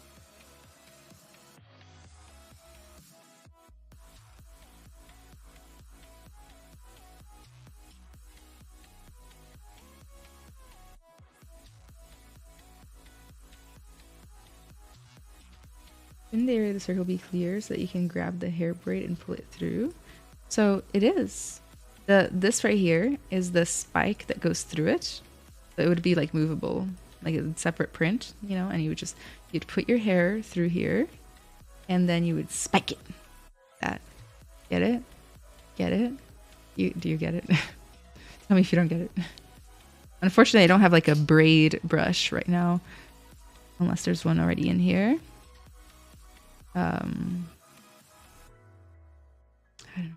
In the area, the circle will be clear so that you can grab the hair braid and pull it through. So it is. This right here is the spike that goes through it. So it would be like movable, like a separate print, you know, and you'd put your hair through here and then you would spike it. That. Get it? Get it? Do you get it? Tell me if you don't get it. Unfortunately, I don't have like a braid brush right now, unless there's one already in here. I don't know.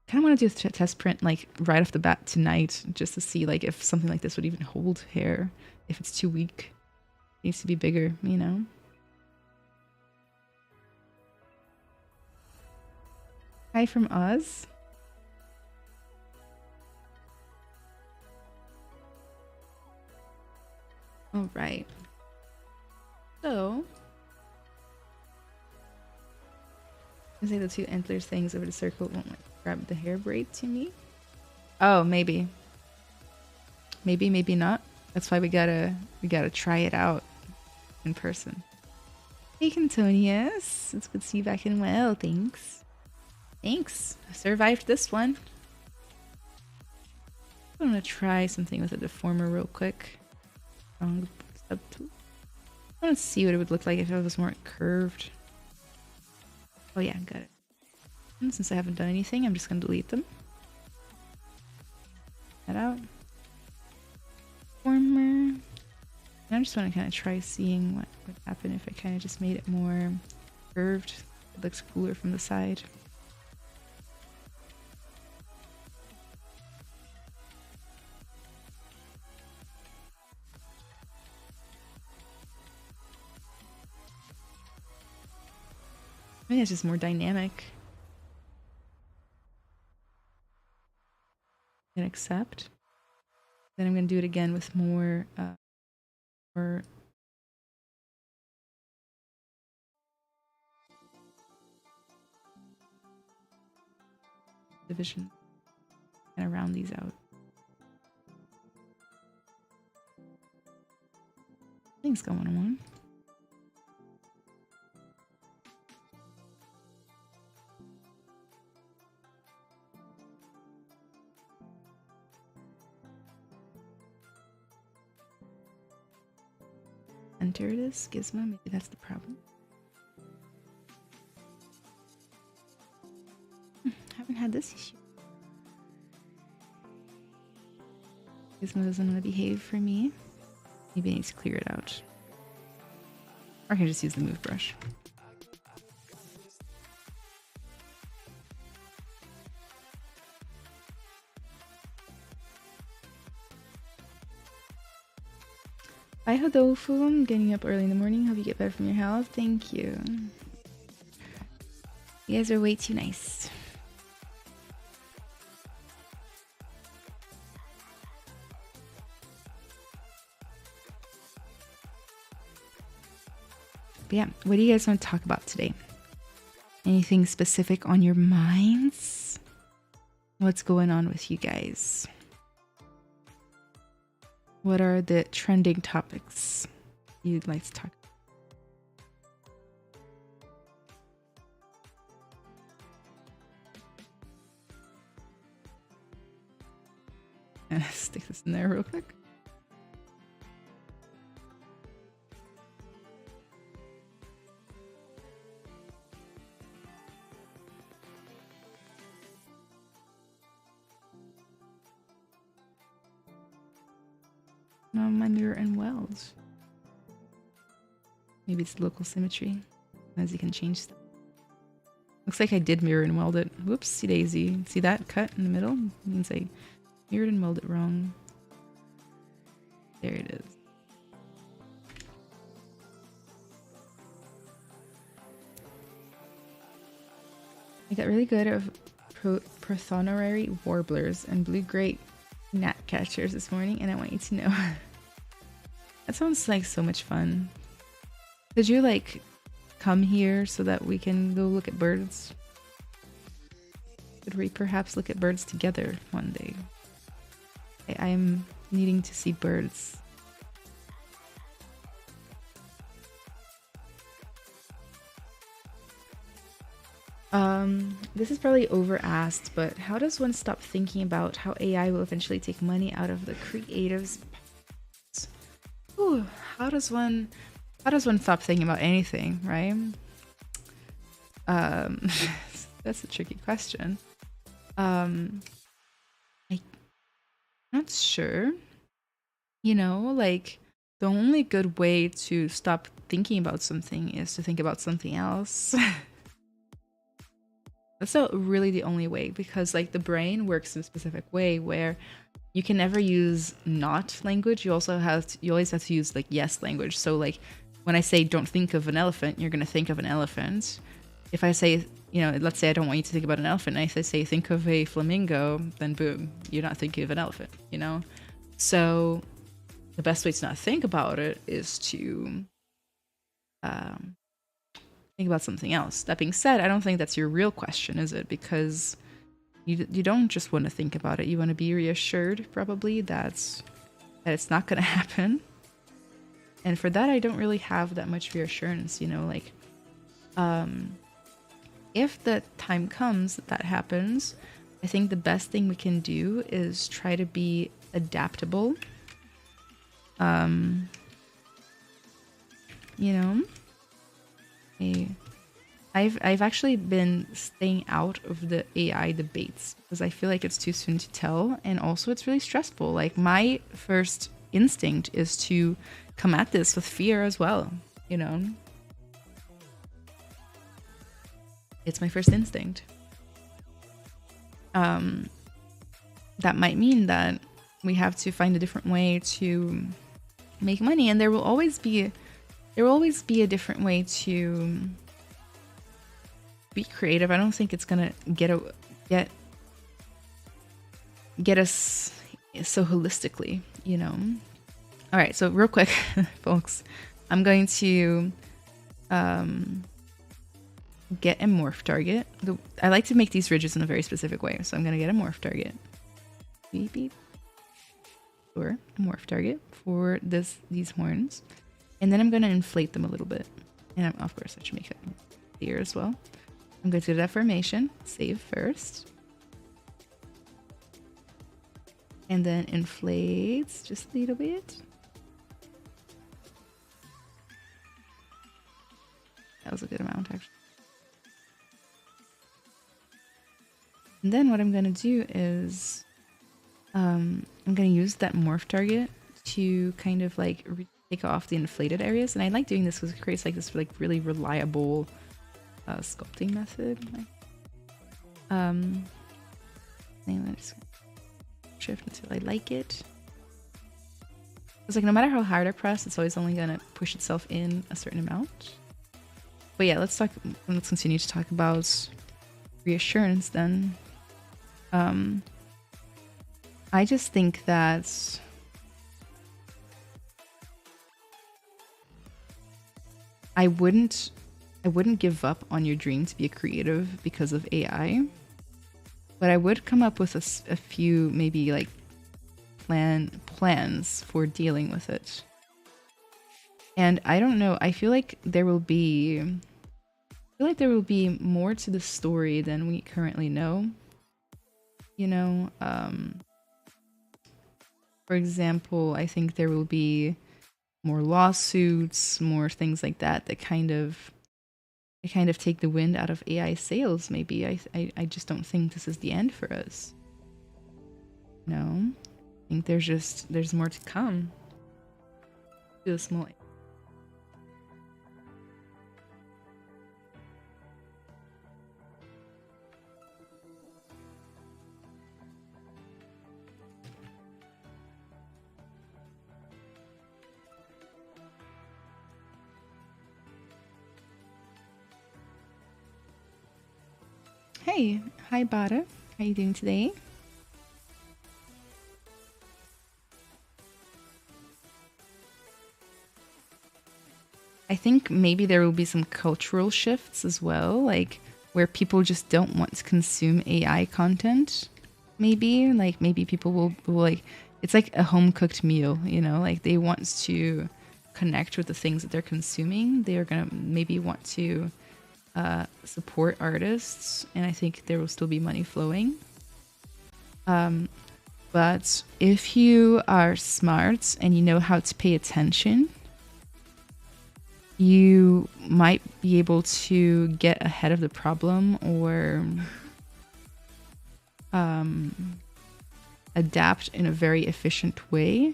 Kind of want to do a test print like right off the bat tonight, just to see like if something like this would even hold hair. If it's too weak, it needs to be bigger, you know. Hi from Oz. All right. So, I say the two antlers things over the circle won't like grab the hair braid to me. Oh, maybe. Maybe not. That's why we gotta try it out in person. Hey, Cantonius. It's good to see you back in well. Thanks. Thanks. I survived this one. I'm gonna try something with a deformer real quick. I want to see what it would look like if it was more curved. Oh yeah, got it. And since I haven't done anything, I'm just gonna delete them. That out. Deformer. And I just want to kind of try seeing what would happen if I kind of just made it more curved. It looks cooler from the side. I think it's just more dynamic. And accept. Then I'm going to do it again with more division and round these out. Things going on. Enter it is Gizmo. Maybe that's the problem. Haven't had this issue. Gizmo doesn't want to behave for me. Maybe I need to clear it out. Or I can just use the move brush. Bye, Hodofu. I'm getting up early in the morning. Hope you get better from your health. Thank you. You guys are way too nice. But yeah, what do you guys want to talk about today? Anything specific on your minds? What's going on with you guys? What are the trending topics you'd like to talk about? Stick this in there real quick. My mirror and welds. Maybe it's local symmetry, as you can change stuff. Looks like I did mirror and weld it. Whoopsie daisy. See that cut in the middle? It means I mirrored and welded it wrong. There it is. I got really good at Prothonary warblers and blue great gnat catchers this morning, and I want you to know. That sounds like so much fun. Could you like come here so that we can go look at birds? Could we perhaps look at birds together one day? I'm needing to see birds. This is probably over asked, but how does one stop thinking about how AI will eventually take money out of the creatives? Ooh, how does one stop thinking about anything, right? That's a tricky question. I'm not sure. You know, like the only good way to stop thinking about something is to think about something else. That's not really the only way, because like the brain works in a specific way where you can never use not language. You always have to use like yes language. So like when I say don't think of an elephant, you're gonna think of an elephant. If I say, you know, let's say I don't want you to think about an elephant, and if I say think of a flamingo, then boom, you're not thinking of an elephant, you know? So the best way to not think about it is to think about something else. That being said, I don't think that's your real question, is it? Because you don't just want to think about it. You want to be reassured, probably, that it's not going to happen. And for that, I don't really have that much reassurance, you know, like, if the time comes that happens, I think the best thing we can do is try to be adaptable. You know, I've actually been staying out of the AI debates because I feel like it's too soon to tell, and also it's really stressful. Like my first instinct is to come at this with fear as well, you know. It's my first instinct. That might mean that we have to find a different way to make money, and there will always be a different way to be creative. I don't think it's gonna get us so holistically, you know. All right, so real quick, folks, I'm going to get a morph target. I like to make these ridges in a very specific way, so I'm gonna get a morph target. Beep beep. Or a morph target for these horns, and then I'm going to inflate them a little bit, and of course I should make it clear as well. I'm going to do deformation, save first, and then inflate just a little bit. That was a good amount, actually. And then what I'm going to do is I'm going to use that morph target to kind of like take off the inflated areas. And I like doing this because it creates like this like really reliable sculpting method. And I just shift until I like it. It's like no matter how hard I press, it's always only going to push itself in a certain amount. But yeah, let's continue to talk about reassurance then. I just think that I wouldn't give up on your dream to be a creative because of AI, but I would come up with a few maybe like plans for dealing with it. And I don't know, I feel like there will be more to the story than we currently know. You know, for example, I think there will be more lawsuits, more things like that kind of take the wind out of AI sails. Maybe I just don't think this is the end for us. No, I think there's more to come. Do a small. Hey, hi Bada. How you doing today? I think maybe there will be some cultural shifts as well, like where people just don't want to consume AI content. Maybe like maybe people will like it's like a home cooked meal, you know, like they want to connect with the things that they're consuming. They are gonna maybe want to support artists, and I think there will still be money flowing. But if you are smart and you know how to pay attention, you might be able to get ahead of the problem or adapt in a very efficient way,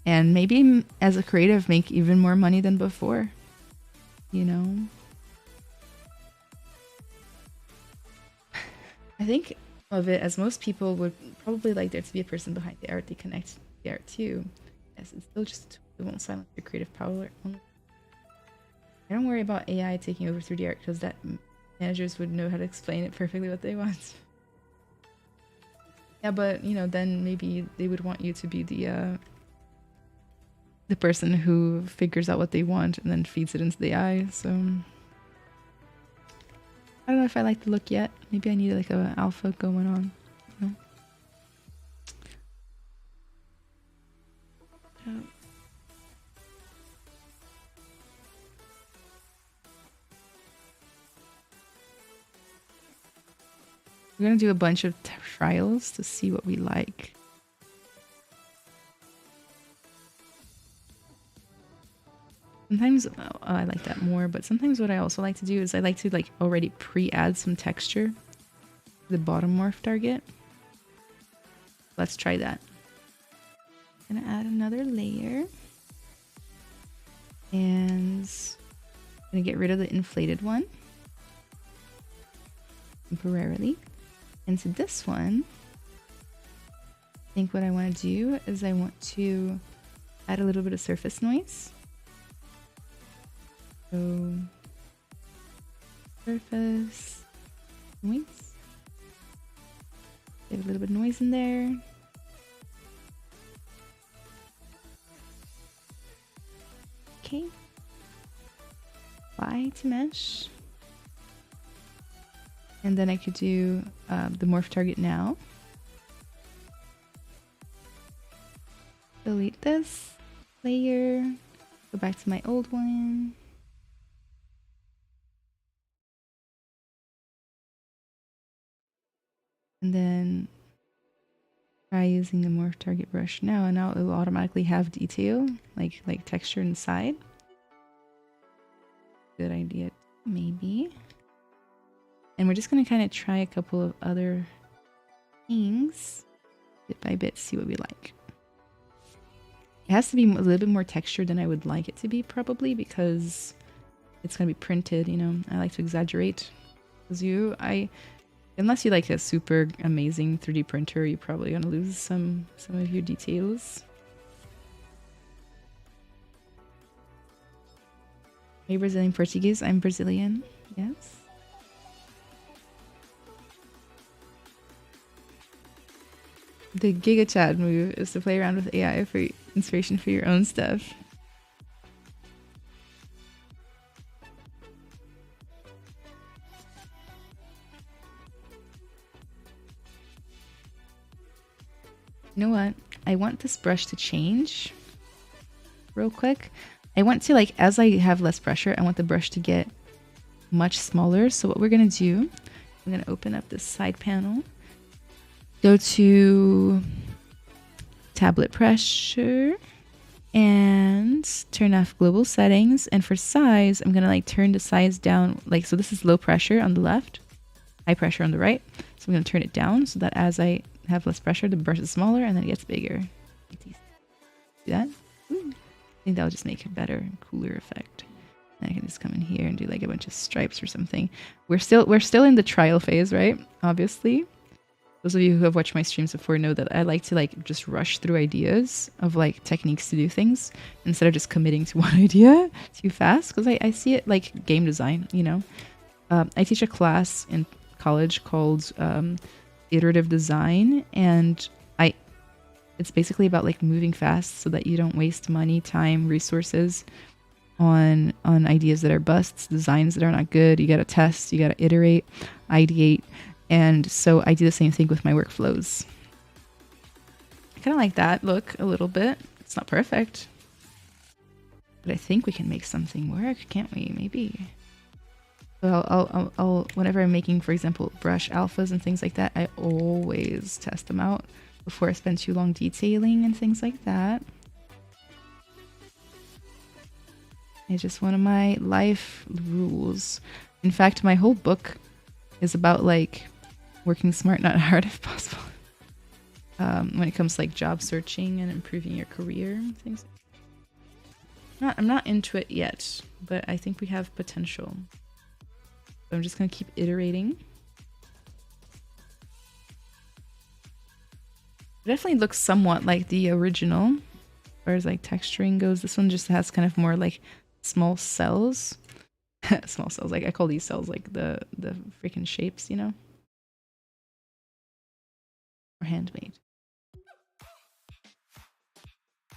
and maybe as a creative make even more money than before, you know. I think of it as most people would probably like there to be a person behind the art. They connect the art too. Yes, it's still just, it won't silence your creative power. I don't worry about AI taking over 3D art because that managers would know how to explain it perfectly what they want. Yeah, but you know, then maybe they would want you to be the person who figures out what they want and then feeds it into the AI. So I don't know if I like the look yet. Maybe I need like a alpha going on. You know? We're gonna do a bunch of trials to see what we like. Sometimes I like that more, but sometimes what I also like to do is I like to like already pre-add some texture to the bottom morph target. Let's try that. Gonna add another layer. And I'm gonna get rid of the inflated one temporarily. And to this one, I think what I want to do is I want to add a little bit of surface noise. So surface noise. Get a little bit of noise in there. Okay. Apply to mesh. And then I could do the morph target now. Delete this layer. Go back to my old one. And then try using the morph target brush now, and now it will automatically have detail, like texture inside. Good idea, maybe. And we're just gonna kind of try a couple of other things bit by bit, see what we like. It has to be a little bit more textured than I would like it to be, probably, because it's gonna be printed, you know. I like to exaggerate. Because unless you like a super amazing 3D printer, you're probably gonna lose some of your details. Are you Brazilian Portuguese? I'm Brazilian, yes. The Giga Chad move is to play around with AI for inspiration for your own stuff. You know what? I want this brush to change real quick. I want to, like, as I have less pressure, I want the brush to get much smaller. So what we're going to do, I'm going to open up this side panel. Go to tablet pressure and turn off global settings. And for size, I'm going to like turn the size down. Like, so this is low pressure on the left, high pressure on the right. So I'm going to turn it down so that as I have less pressure, the brush is smaller and then it gets bigger. See that? Ooh. I think that'll just make a better, cooler effect. And I can just come in here and do like a bunch of stripes or something. We're still in the trial phase, right? Obviously. Those of you who have watched my streams before know that I like to like just rush through ideas of like techniques to do things instead of just committing to one idea too fast, because I see it like game design, you know. I teach a class in college called Iterative design, and it's basically about like moving fast so that you don't waste money, time, resources on ideas that are busts, designs that are not good. You got to test, you got to iterate, ideate. And so I do the same thing with my workflows. I kind of like that look a little bit. It's not perfect, but I think we can make something work, can't we? Maybe. So I'll whenever I'm making, for example, brush alphas and things like that, I always test them out before I spend too long detailing and things like that. It's just one of my life rules. In fact, my whole book is about like working smart, not hard if possible. When it comes to like job searching and improving your career and things. I'm not into it yet, but I think we have potential. So I'm just gonna keep iterating. It definitely looks somewhat like the original, as far as like texturing goes. This one just has kind of more like small cells. Small cells, like I call these cells like the freaking shapes, you know? Or handmade.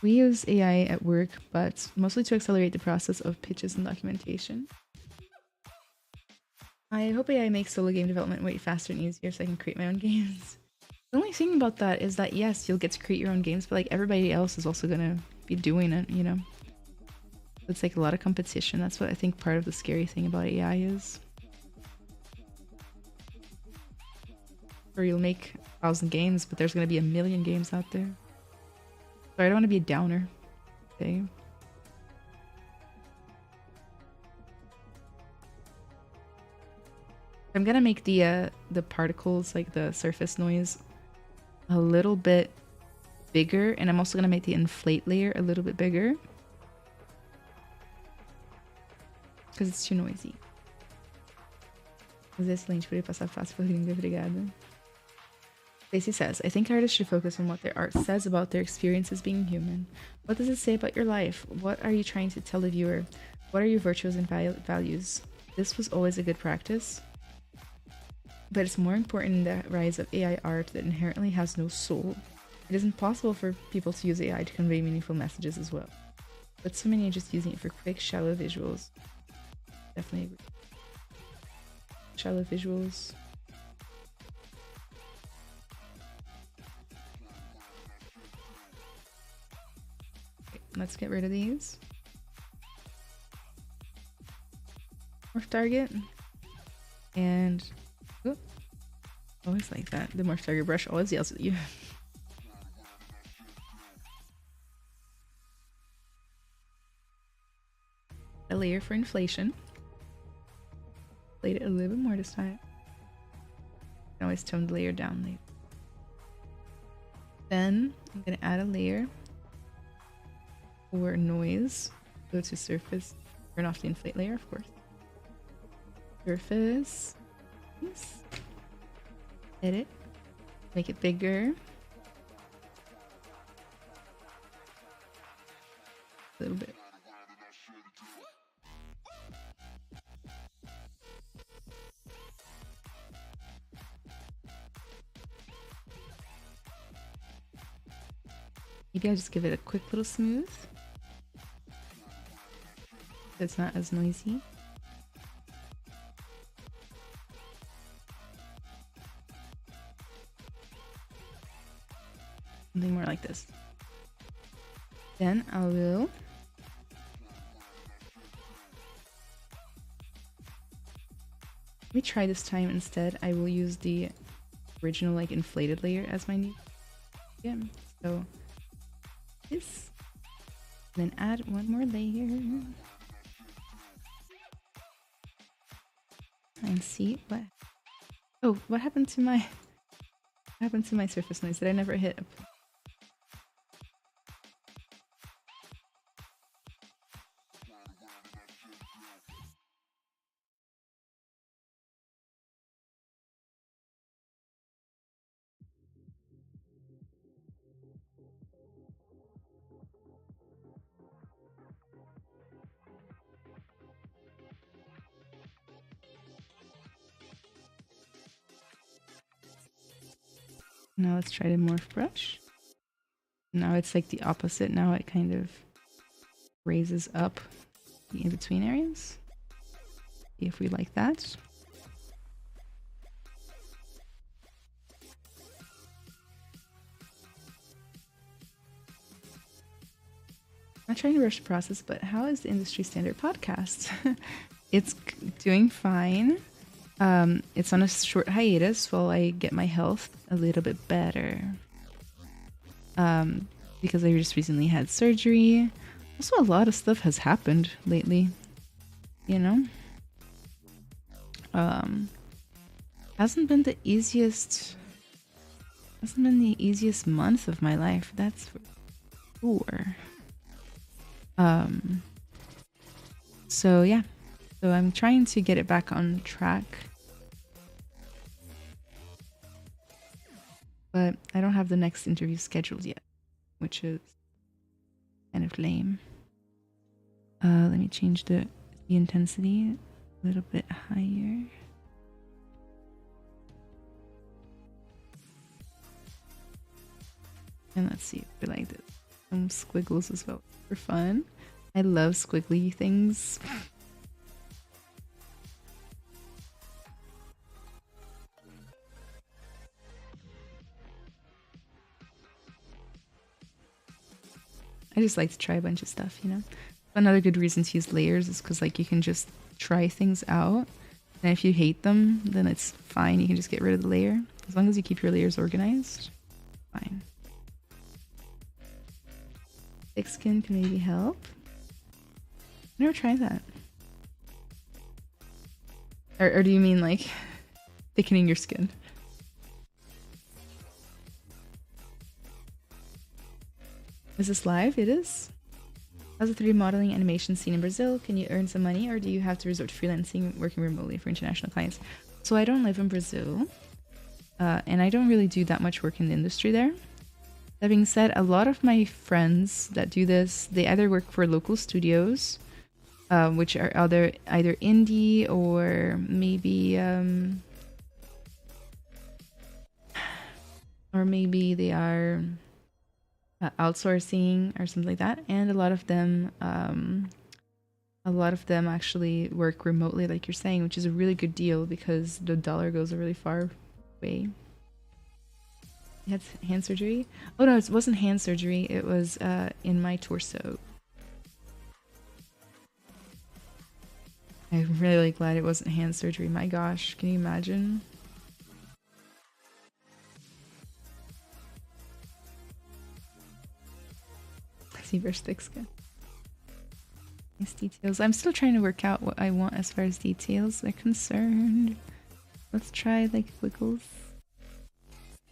We use AI at work, but mostly to accelerate the process of pitches and documentation. I hope AI makes solo game development way faster and easier so I can create my own games. The only thing about that is that yes, you'll get to create your own games, but like everybody else is also gonna be doing it, you know? It's like a lot of competition. That's what I think part of the scary thing about AI is. Or you'll make 1,000 games, but there's gonna be 1,000,000 games out there. Sorry, I don't want to be a downer. Okay. I'm gonna make the particles, like the surface noise, a little bit bigger, and I'm also gonna make the inflate layer a little bit bigger because it's too noisy. Mas é excelente, poderia passar fácil por língua, obrigada. Stacey says, I think artists should focus on what their art says about their experiences being human. What does it say about your life? What are you trying to tell the viewer? What are your virtues and values? This was always a good practice, but it's more important in the rise of AI art that inherently has no soul. It is impossible for people to use AI to convey meaningful messages as well. But so many are just using it for quick, shallow visuals. Definitely agree. Shallow visuals. Let's get rid of these. Morph target. And oh, always like that. The morph target brush always yells at you. A layer for inflation. Played it a little bit more this time. I can always tone the layer down later. Then I'm gonna add a layer for noise. Go to surface, turn off the inflate layer, of course. Surface, edit, make it bigger. A little bit. Maybe I'll just give it a quick little smooth. So it's not as noisy. Something more like this. Then I will let me try this time instead. I will use the original like inflated layer as my new again. So this, then add one more layer and see what. Oh, what happened to my surface noise? Did I never hit? Now let's try the morph brush. Now it's like the opposite. Now it kind of raises up the in-between areas. See if we like that. I'm not trying to rush the process, but how is the industry standard podcast? It's doing fine. It's on a short hiatus while I get my health a little bit better. Because I just recently had surgery. Also, a lot of stuff has happened lately, you know? Hasn't been the easiest month of my life, that's for sure. So yeah, so I'm trying to get it back on track, but I don't have the next interview scheduled yet, which is kind of lame. Let me change the intensity a little bit higher. And let's see if we like this. Some squiggles as well for fun. I love squiggly things. I just like to try a bunch of stuff, you know? Another good reason to use layers is because like you can just try things out. And if you hate them, then it's fine. You can just get rid of the layer. As long as you keep your layers organized, fine. Thick skin can maybe help. I've never tried that. Or do you mean like thickening your skin? Is this live? It is. How's the 3D modeling animation scene in Brazil? Can you earn some money or do you have to resort to freelancing, working remotely for international clients? So I don't live in Brazil and I don't really do that much work in the industry there. That being said, a lot of my friends that do this, they either work for local studios, which are either indie or maybe they are outsourcing or something like that. And a lot of them actually work remotely, like you're saying, which is a really good deal because the dollar goes a really far way. You had hand surgery? Oh no, it wasn't hand surgery. It was in my torso. I'm really glad it wasn't hand surgery. My gosh, can you imagine? ZBrush thick skin. Nice details. I'm still trying to work out what I want as far as details are concerned. Let's try like wiggles.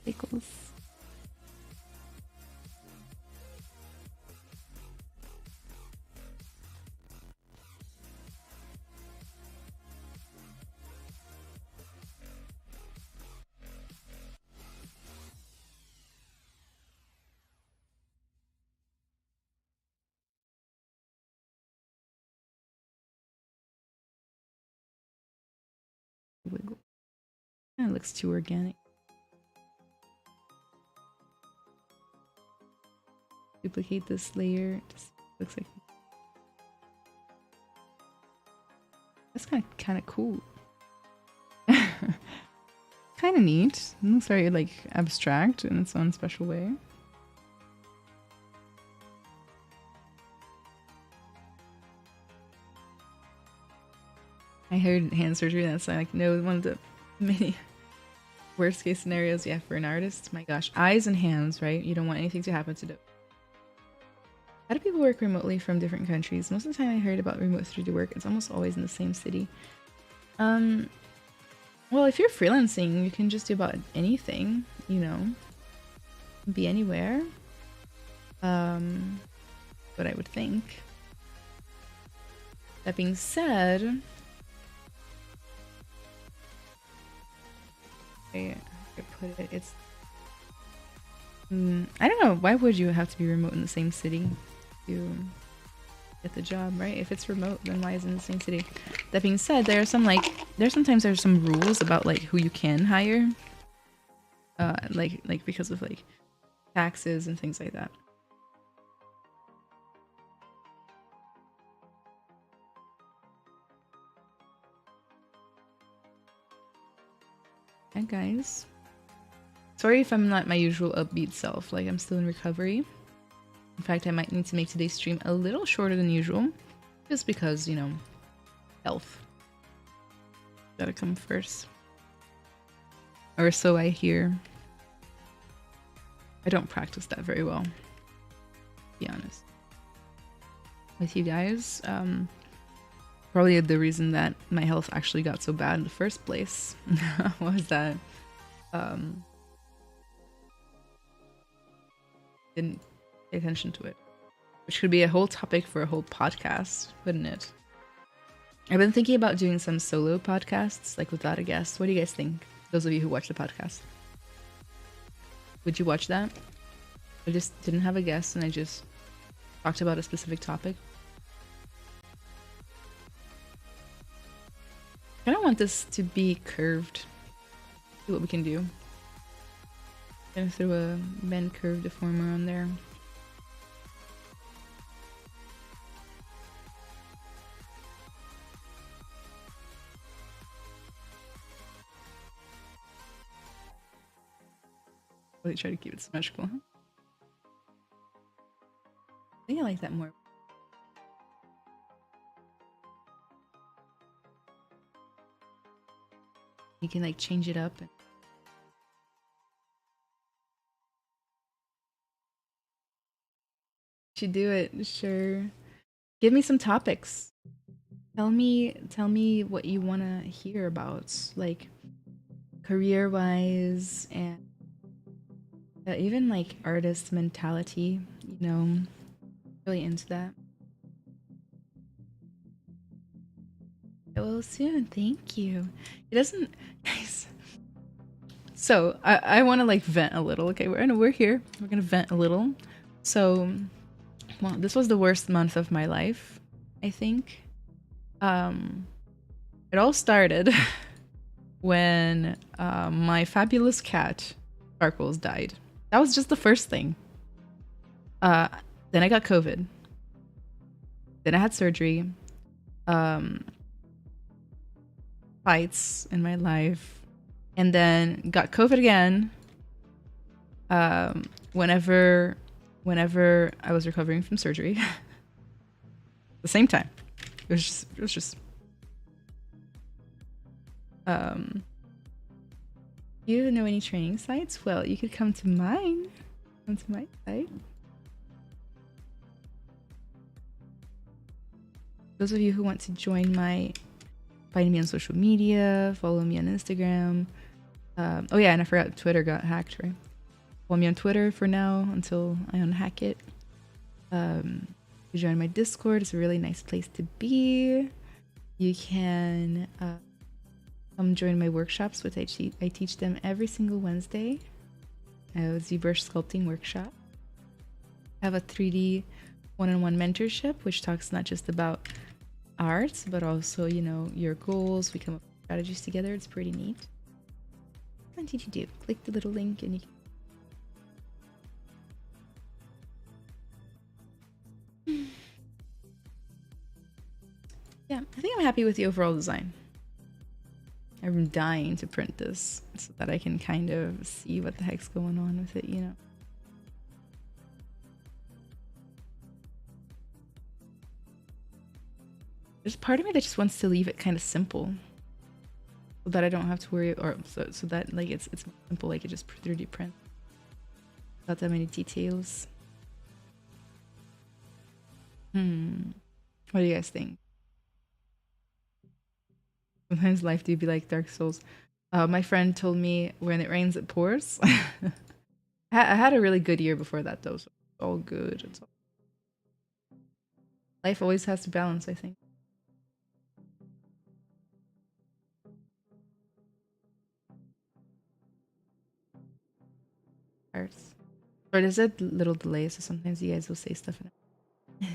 Wiggles. Wiggle. Kind of looks too organic. Duplicate this layer. Just looks like that's kind of cool. Kind of neat. It looks very like abstract in its own special way. I heard hand surgery. That's like no one of the many worst case scenarios. Yeah, for an artist. My gosh, eyes and hands, right? You don't want anything to happen to them. How do people work remotely from different countries? Most of the time I heard about remote 3D work, it's almost always in the same city. Well, if you're freelancing, you can just do about anything, you know, be anywhere. But I would think. That being said, I put it, it's I don't know, why would you have to be remote in the same city to get the job, right? If it's remote, then why is it in the same city? That being said, there are some sometimes there's some rules about like who you can hire, like because of like taxes and things like that. Yeah, guys. Sorry if I'm not my usual upbeat self. Like, I'm still in recovery. In fact, I might need to make today's stream a little shorter than usual. Just because, you know, health. Gotta come first. Or so I hear. I don't practice that very well, to be honest. With you guys, probably the reason that my health actually got so bad in the first place was that didn't pay attention to it, which could be a whole topic for a whole podcast, wouldn't it? I've been thinking about doing some solo podcasts, like without a guest. What do you guys think? Those of you who watch the podcast, would you watch that? I just didn't have a guest and I just talked about a specific topic. I don't want this to be curved. See what we can do. Gonna throw a bend curve deformer on there. Really try to keep it symmetrical, huh? I think I like that more. You can like change it up. Should do it, sure. Give me some topics. Tell me what you want to hear about, like career-wise and even like artist mentality, you know, really into that. I will soon, thank you. It doesn't, guys. So I want to like vent a little. Okay, we're here. We're gonna vent a little. So, well, this was the worst month of my life, I think. It all started when my fabulous cat Sparkles died. That was just the first thing. Then I got COVID. Then I had surgery. Fights in my life. And then got COVID again. Whenever I was recovering from surgery. The same time. It was just you know any training sites? Well, you could come to mine. Come to my site. Those of you who want to join find me on social media, follow me on Instagram. Oh yeah, and I forgot Twitter got hacked, right? Follow me on Twitter for now until I unhack it. You join my Discord. It's a really nice place to be. You can come join my workshops, which I teach them every single Wednesday. I have a ZBrush sculpting workshop. I have a 3D one-on-one mentorship, which talks not just about art, but also, you know, your goals. We come up with strategies together. It's pretty neat. What did you do? Click the little link and you can... Yeah, I think I'm happy with the overall design. I'm dying to print this so that I can kind of see what the heck's going on with it, you know. There's part of me that just wants to leave it kind of simple, so that I don't have to worry, or so that like it's simple, like it just 3D print without that many details. What do you guys think? Sometimes life do be like Dark Souls. My friend told me when it rains it pours. I had a really good year before that though, so it's all good. It's all... Life always has to balance, I think. Arts. Or there's a little delay, so sometimes you guys will say stuff in it.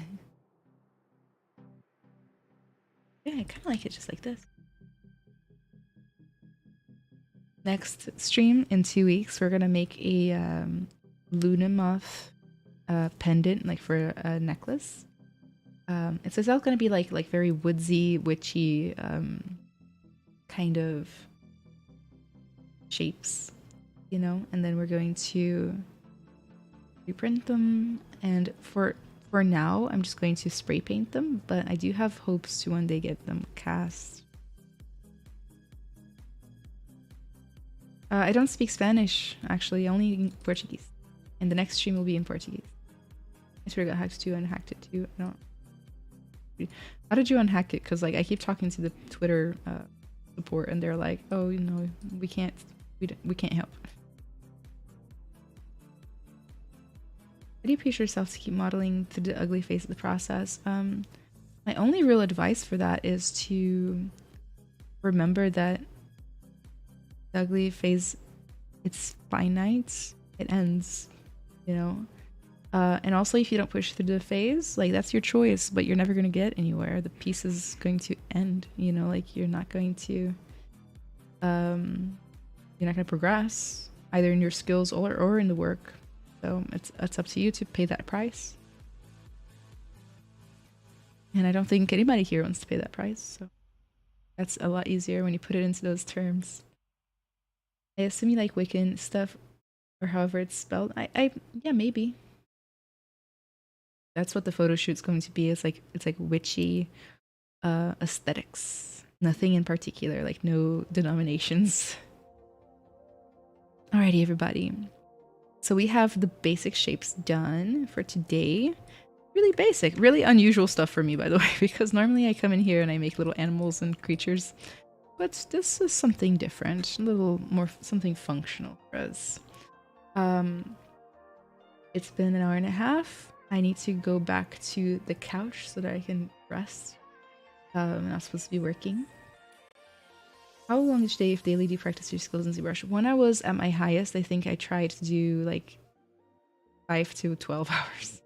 Yeah, I kind of like it just like this. Next stream in 2 weeks, we're gonna make a Luna moth pendant, like for a necklace. It's all gonna be like very woodsy, witchy, kind of shapes, you know, and then we're going to reprint them. And for now, I'm just going to spray paint them, but I do have hopes to one day get them cast. I don't speak Spanish, actually, only Portuguese. And the next stream will be in Portuguese. I swear I got hacked too and hacked it too. I don't... How did you unhack it? Because like I keep talking to the Twitter support and they're like, oh, you know, we can't help. How do you push yourself to keep modeling through the ugly phase of the process? My only real advice for that is to remember that the ugly phase, it's finite, it ends, you know. And also, if you don't push through the phase, like that's your choice, but you're never going to get anywhere. The piece is going to end, you know, like you're not going to progress either in your skills or in the work. So it's up to you to pay that price. And I don't think anybody here wants to pay that price. So that's a lot easier when you put it into those terms. I assume you like Wiccan stuff or however it's spelled. Yeah, maybe. That's what the photo shoot's going to be. It's like witchy aesthetics. Nothing in particular, like no denominations. Alrighty, everybody. So we have the basic shapes done for today. Really basic, really unusual stuff for me, by the way, because normally I come in here and I make little animals and creatures. But this is something different, a little more something functional for us. It's been an hour and a half. I need to go back to the couch so that I can rest. I'm not supposed to be working. How long each day, if daily, do you practice your skills in ZBrush? When I was at my highest, I think I tried to do like 5 to 12 hours,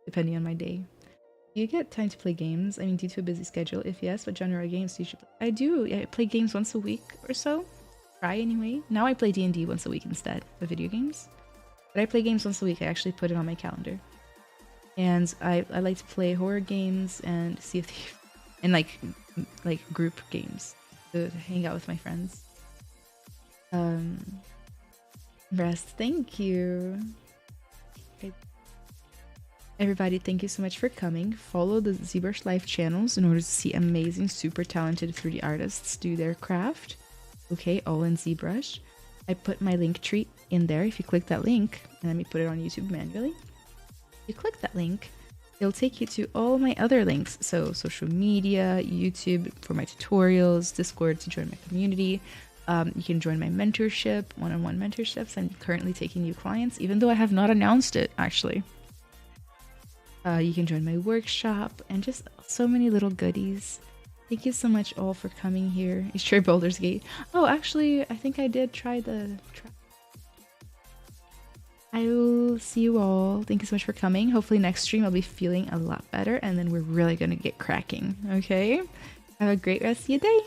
depending on my day. Do you get time to play games? I mean, due to a busy schedule, if yes, what genre of games do you play? I do. I play games once a week or so. Try anyway. Now I play D&D once a week instead of video games. But I play games once a week. I actually put it on my calendar. And I like to play horror games and Sea of Thieves. And like group games to hang out with my friends. Rest, thank you. Okay. Everybody, thank you so much for coming. Follow the ZBrush Live channels in order to see amazing, super talented 3D artists do their craft. Okay, all in ZBrush. I put my link tree in there. If you click that link, and let me put it on YouTube manually. If you click that link, it'll take you to all my other links. So social media, YouTube for my tutorials, Discord to join my community. You can join my mentorship, one-on-one mentorships. I'm currently taking new clients, even though I have not announced it, actually. You can join my workshop and just so many little goodies. Thank you so much all for coming here. Is sure Baldur's Gate? Oh, actually, I think I did try the track. I will see you all. Thank you so much for coming. Hopefully next stream I'll be feeling a lot better and then we're really gonna get cracking, okay? Have a great rest of your day.